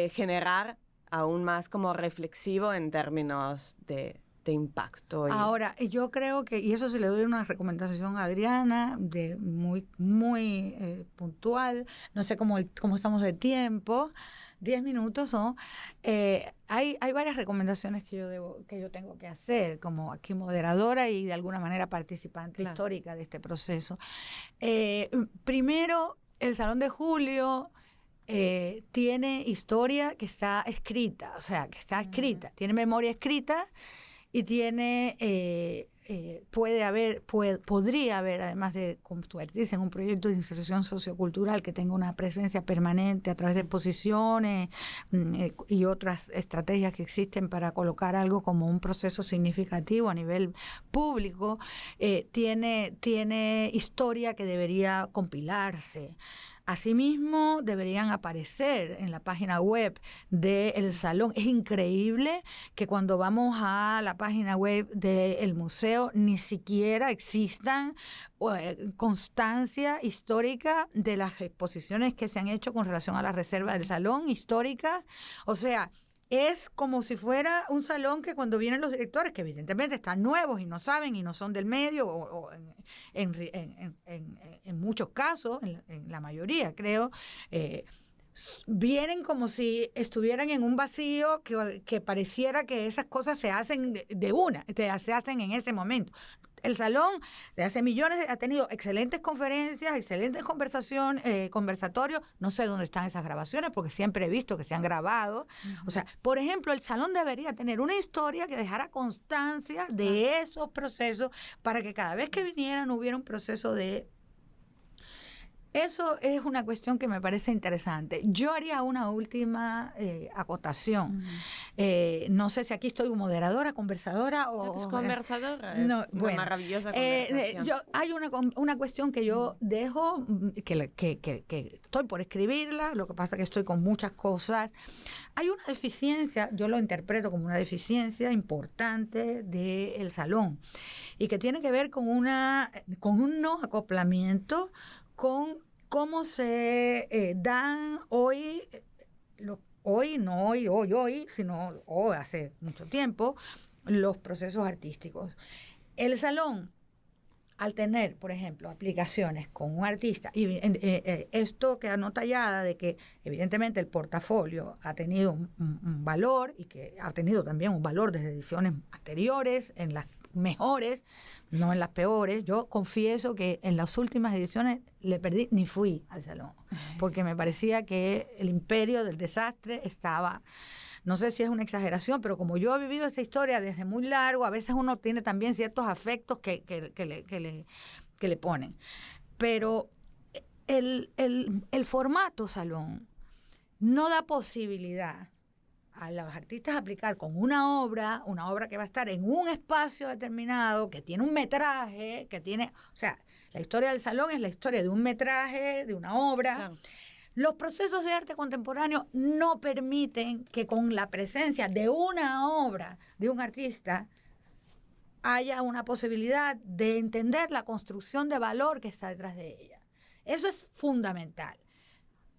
Generar aún más como reflexivo en términos de impacto. Ahora, yo creo que, y eso se le doy una recomendación a Adriana, muy puntual, no sé cómo estamos de tiempo, 10 minutos, ¿no? Hay varias recomendaciones que yo tengo que hacer, como aquí moderadora y de alguna manera participante histórica de este proceso. Primero, el Salón de Julio tiene historia que está escrita, tiene memoria escrita, y podría haber, además de convertirse en un proyecto de inserción sociocultural que tenga una presencia permanente a través de exposiciones y otras estrategias que existen para colocar algo como un proceso significativo a nivel público, tiene historia que debería compilarse. Asimismo, deberían aparecer en la página web del salón. Es increíble que cuando vamos a la página web del museo ni siquiera existan constancia histórica de las exposiciones que se han hecho con relación a la reserva del salón, históricas. O sea, es como si fuera un salón que cuando vienen los directores, que evidentemente están nuevos y no saben y no son del medio, o en muchos casos, en la mayoría creo, vienen como si estuvieran en un vacío que pareciera que esas cosas se hacen de una, se hacen en ese momento. El Salón de hace millones ha tenido excelentes conferencias, excelentes conversatorios. No sé dónde están esas grabaciones porque siempre he visto que se han grabado. O sea, por ejemplo, el Salón debería tener una historia que dejara constancia de esos procesos para que cada vez que vinieran hubiera un proceso de... Eso es una cuestión que me parece interesante. Yo haría una última acotación. No sé si aquí estoy moderadora, conversadora o... Es conversadora, no, es una bueno, maravillosa conversación. hay una cuestión que yo dejo, que estoy por escribirla, lo que pasa es que estoy con muchas cosas. Hay una deficiencia, yo lo interpreto como una deficiencia importante del Salón, y que tiene que ver con un no acoplamiento con cómo se dan hoy, sino hace mucho tiempo, los procesos artísticos. El Salón, al tener, por ejemplo, aplicaciones con un artista, y esto queda no tallada de que evidentemente el portafolio ha tenido un valor, y que ha tenido también un valor desde ediciones anteriores, en las mejores, no en las peores. Yo confieso que en las últimas ediciones le perdí, ni fui al Salón, porque me parecía que el imperio del desastre estaba... No sé si es una exageración, pero como yo he vivido esta historia desde muy largo, a veces uno tiene también ciertos afectos que le ponen. Pero el formato Salón no da posibilidad a los artistas aplicar con una obra que va a estar en un espacio determinado, que tiene un metraje, o sea, la historia del Salón es la historia de un metraje, de una obra. Claro. Los procesos de arte contemporáneo no permiten que con la presencia de una obra de un artista haya una posibilidad de entender la construcción de valor que está detrás de ella. Eso es fundamental.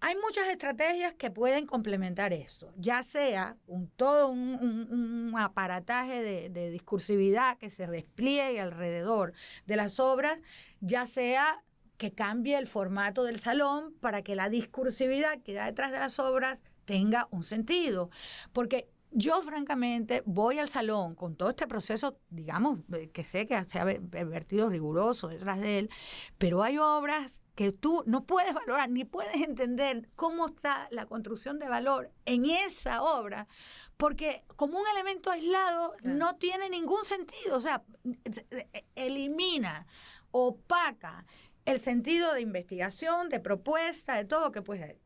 Hay muchas estrategias que pueden complementar esto, ya sea todo un aparataje de discursividad que se despliegue alrededor de las obras, ya sea que cambie el formato del Salón para que la discursividad que da detrás de las obras tenga un sentido. Porque yo, francamente, voy al Salón con todo este proceso, digamos, que sé que se ha vertido riguroso detrás de él, pero hay obras que tú no puedes valorar ni puedes entender cómo está la construcción de valor en esa obra, porque como un elemento aislado no tiene ningún sentido. O sea, elimina, opaca el sentido de investigación, de propuesta, de todo lo que puede ser.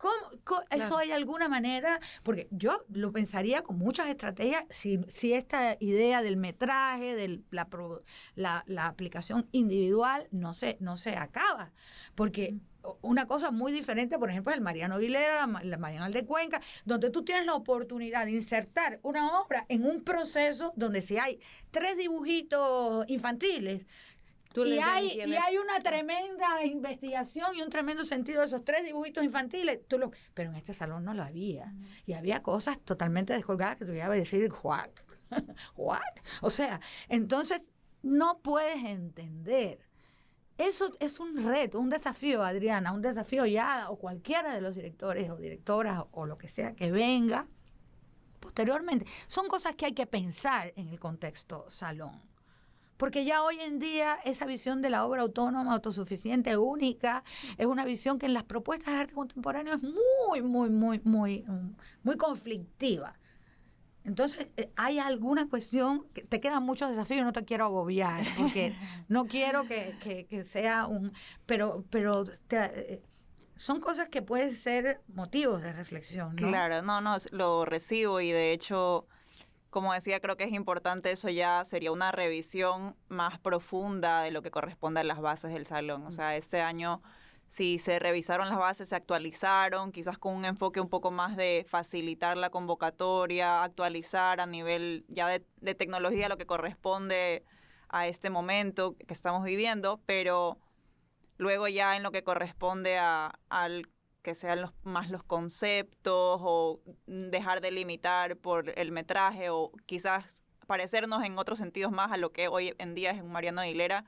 ¿Eso hay alguna manera? Porque yo lo pensaría con muchas estrategias, si esta idea del metraje, de la aplicación individual no se acaba. Porque una cosa muy diferente, por ejemplo, el Mariano Aguilera, la Marianal de Cuenca, donde tú tienes la oportunidad de insertar una obra en un proceso donde si hay 3 dibujitos infantiles, y hay una tremenda investigación y un tremendo sentido de esos 3 dibujitos infantiles. Pero en este Salón no lo había. Y había cosas totalmente descolgadas que tú ibas a decir, ¿what? ¿What? O sea, entonces no puedes entender. Eso es un reto, un desafío, Adriana, un desafío ya, o cualquiera de los directores o directoras o lo que sea que venga posteriormente. Son cosas que hay que pensar en el contexto Salón. Porque ya hoy en día esa visión de la obra autónoma, autosuficiente, única, es una visión que en las propuestas de arte contemporáneo es muy conflictiva. Entonces, hay alguna cuestión, que te quedan muchos desafíos, no te quiero agobiar, porque no quiero que sea pero son cosas que pueden ser motivos de reflexión, ¿no? Claro, no, lo recibo, y de hecho, como decía, creo que es importante, eso ya sería una revisión más profunda de lo que corresponde a las bases del Salón. O sea, este año, si se revisaron las bases, se actualizaron, quizás con un enfoque un poco más de facilitar la convocatoria, actualizar a nivel ya de tecnología lo que corresponde a este momento que estamos viviendo, pero luego ya en lo que corresponde al que sean más los conceptos, o dejar de limitar por el metraje, o quizás parecernos en otros sentidos más a lo que hoy en día es un Mariano Aguilera,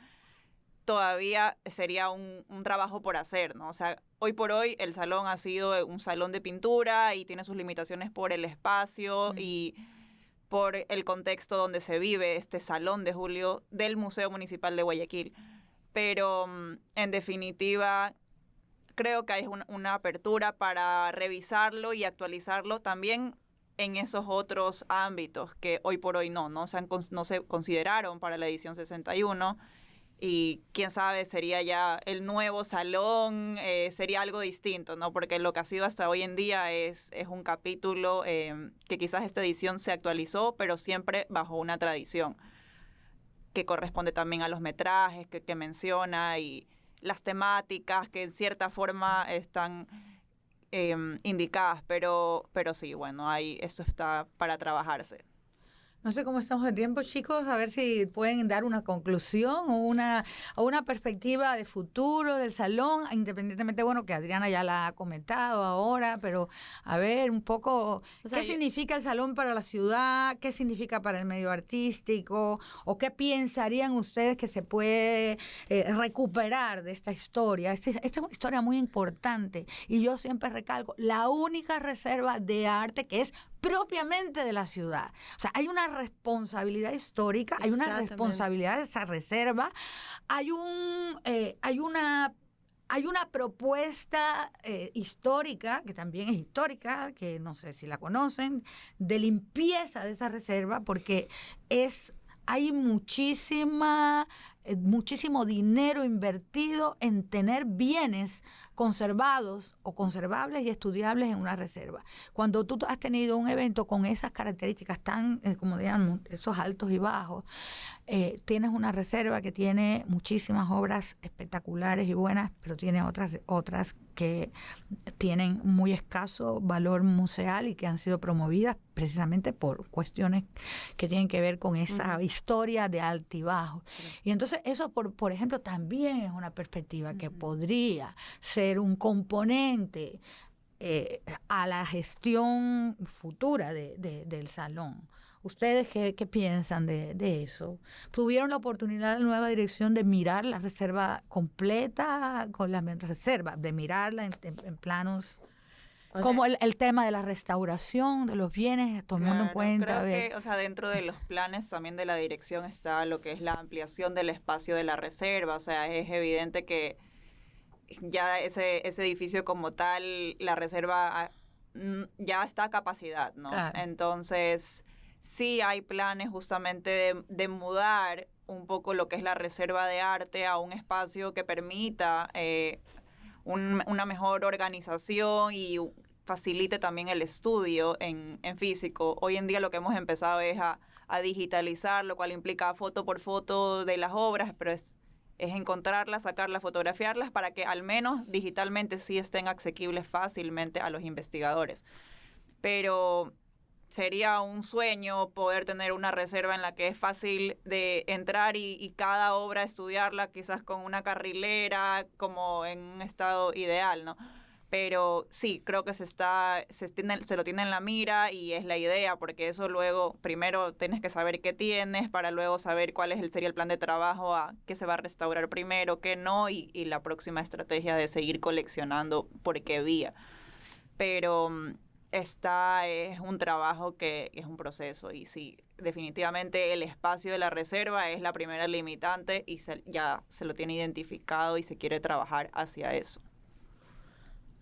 todavía sería un trabajo por hacer, ¿no? O sea, hoy por hoy el salón ha sido un salón de pintura y tiene sus limitaciones por el espacio y por el contexto donde se vive este Salón de Julio del Museo Municipal de Guayaquil. Pero en definitiva, creo que hay una apertura para revisarlo y actualizarlo también en esos otros ámbitos que hoy por hoy no se consideraron para la edición 61. Y quién sabe, sería ya el nuevo salón, sería algo distinto, ¿no? Porque lo que ha sido hasta hoy en día es un capítulo que quizás esta edición se actualizó, pero siempre bajo una tradición que corresponde también a los metrajes que menciona y las temáticas que en cierta forma están indicadas, pero sí, bueno, esto está para trabajarse. No sé cómo estamos de tiempo, chicos, a ver si pueden dar una conclusión o una perspectiva de futuro del salón, independientemente, bueno, que Adriana ya la ha comentado ahora, pero a ver un poco, ¿qué significa el salón para la ciudad? ¿Qué significa para el medio artístico? ¿O qué pensarían ustedes que se puede recuperar de esta historia? Esta es una historia muy importante y yo siempre recalco, la única reserva de arte que es propiamente de la ciudad. O sea, hay una responsabilidad histórica, hay una responsabilidad de esa reserva, hay una propuesta histórica, que también es histórica, que no sé si la conocen, de limpieza de esa reserva, porque hay muchísimo dinero invertido en tener bienes conservados o conservables y estudiables en una reserva. Cuando tú has tenido un evento con esas características tan, como digamos, esos altos y bajos, tienes una reserva que tiene muchísimas obras espectaculares y buenas, pero tiene otras que tienen muy escaso valor museal y que han sido promovidas precisamente por cuestiones que tienen que ver con esa historia de altibajos. Y entonces eso, por ejemplo, también es una perspectiva que podría ser un componente a la gestión futura del salón. ¿Ustedes qué piensan de eso? ¿Tuvieron la oportunidad la nueva dirección de mirar la reserva completa con la reserva, de mirarla en planos? Como el tema de la restauración de los bienes, tomando en cuenta. Creo que, o sea, dentro de los planes también de la dirección está lo que es la ampliación del espacio de la reserva. O sea, es evidente que ya ese edificio como tal, la reserva ya está a capacidad, ¿no? Claro. Entonces, sí hay planes justamente de mudar un poco lo que es la reserva de arte a un espacio que permita una mejor organización y facilite también el estudio en físico. Hoy en día lo que hemos empezado es a digitalizar, lo cual implica foto por foto de las obras, pero es encontrarlas, sacarlas, fotografiarlas para que al menos digitalmente sí estén asequibles fácilmente a los investigadores. Pero sería un sueño poder tener una reserva en la que es fácil de entrar y cada obra estudiarla quizás con una carrilera, como en un estado ideal, ¿no? Pero sí, creo que se lo tiene en la mira y es la idea, porque eso luego, primero tienes que saber qué tienes para luego saber cuál sería el plan de trabajo, qué se va a restaurar primero, qué no, y la próxima estrategia de seguir coleccionando por qué vía. Pero es un trabajo que es un proceso y sí, definitivamente el espacio de la reserva es la primera limitante y ya se lo tiene identificado y se quiere trabajar hacia eso.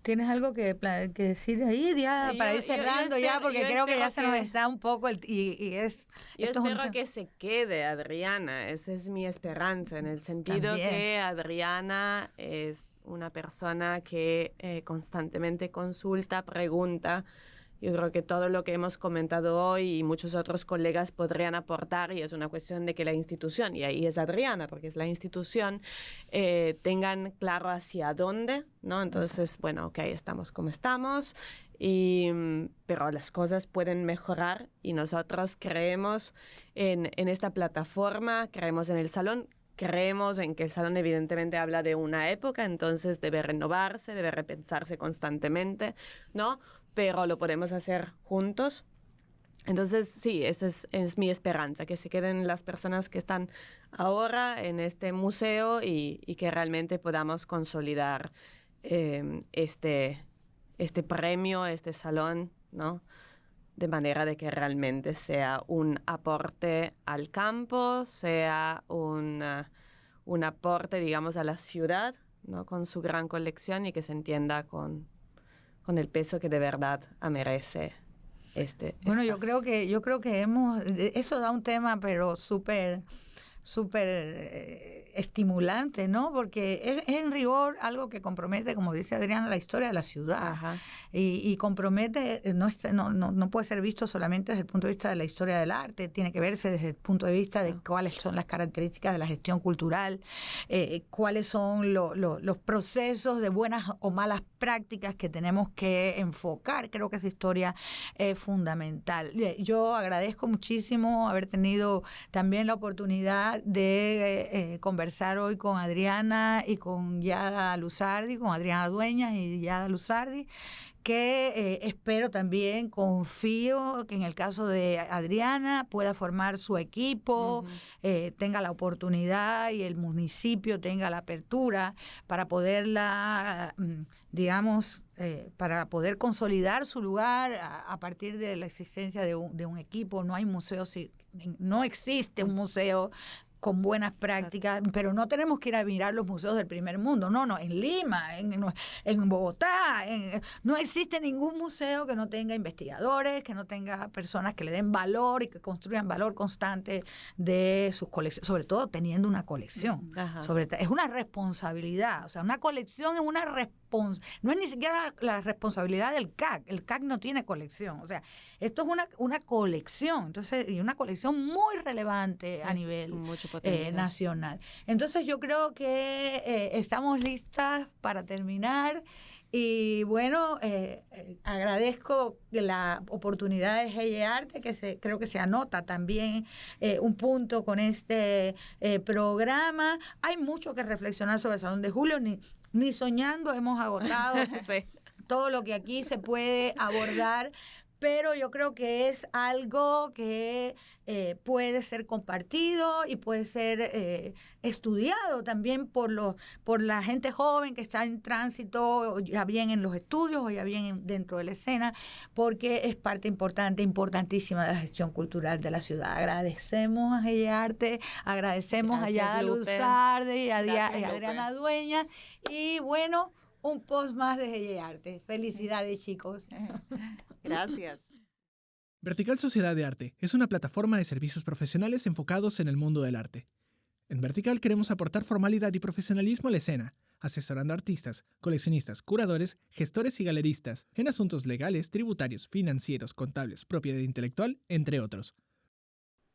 ¿Tienes algo que decir ahí, Diana, para ir cerrando ya? Porque creo que ya se nos está un poco Yo espero que se quede Adriana, esa es mi esperanza, en el sentido También. que Adriana es una persona que constantemente consulta, pregunta. Yo creo que todo lo que hemos comentado hoy y muchos otros colegas podrían aportar, y es una cuestión de que la institución, y ahí es Adriana, porque es la institución, tengan claro hacia dónde, ¿no? Entonces, bueno, ok, estamos como estamos, pero las cosas pueden mejorar y nosotros creemos en esta plataforma, creemos en el salón. Creemos en que el salón evidentemente habla de una época, entonces debe renovarse, debe repensarse constantemente, ¿no? Pero lo podemos hacer juntos. Entonces, sí, esa es mi esperanza, que se queden las personas que están ahora en este museo y que realmente podamos consolidar este premio, este salón, ¿no? De manera de que realmente sea un aporte al campo, sea un aporte, digamos, a la ciudad, ¿no? Con su gran colección y que se entienda con el peso que de verdad merece este Bueno, espacio. yo creo que eso da un tema, pero súper estimulante, ¿no? Porque es en rigor algo que compromete, como dice Adriana, la historia de la ciudad. Ajá. Y compromete, no puede ser visto solamente desde el punto de vista de la historia del arte, tiene que verse desde el punto de vista de cuáles son las características de la gestión cultural, cuáles son los procesos de buenas o malas prácticas que tenemos que enfocar. Creo que esa historia es fundamental. Yo agradezco muchísimo haber tenido también la oportunidad de conversar hoy con Adriana y con Yada Luzardi, con Adriana Dueñas y Yada Luzardi, que espero también, confío que en el caso de Adriana pueda formar su equipo, tenga la oportunidad y el municipio tenga la apertura para poderla, digamos, para poder consolidar su lugar a partir de la existencia de un equipo. No hay museos, no existe un museo con buenas prácticas, pero no tenemos que ir a mirar los museos del primer mundo, no, en Lima, en Bogotá, no existe ningún museo que no tenga investigadores, que no tenga personas que le den valor y que construyan valor constante de sus colecciones, sobre todo teniendo una colección. Es una responsabilidad, o sea, una colección es una no es ni siquiera la responsabilidad del CAC. El CAC no tiene colección. O sea, esto es una colección. Entonces, y una colección muy relevante a nivel nacional. Entonces, yo creo que estamos listas para terminar. Y bueno, agradezco la oportunidad de Gelle Arte, que creo que se anota también un punto con este programa. Hay mucho que reflexionar sobre el Salón de Julio, ni soñando hemos agotado todo lo que aquí se puede abordar, pero yo creo que es algo que puede ser compartido y puede ser estudiado también por la gente joven que está en tránsito, ya bien en los estudios o ya bien dentro de la escena, porque es parte importantísima de la gestión cultural de la ciudad. Agradecemos a Gelle Arte, agradecemos a Yada Luzardi y a Adriana Dueñas, y bueno, un post más de Gelle Arte. Felicidades, chicos. Gracias. Vertical Sociedad de Arte es una plataforma de servicios profesionales enfocados en el mundo del arte. En Vertical queremos aportar formalidad y profesionalismo a la escena, asesorando a artistas, coleccionistas, curadores, gestores y galeristas en asuntos legales, tributarios, financieros, contables, propiedad intelectual, entre otros.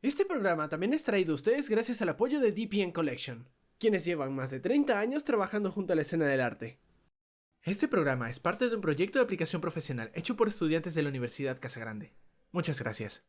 Este programa también es traído a ustedes gracias al apoyo de DPN Collection, quienes llevan más de 30 años trabajando junto a la escena del arte. Este programa es parte de un proyecto de aplicación profesional hecho por estudiantes de la Universidad Casa Grande. Muchas gracias.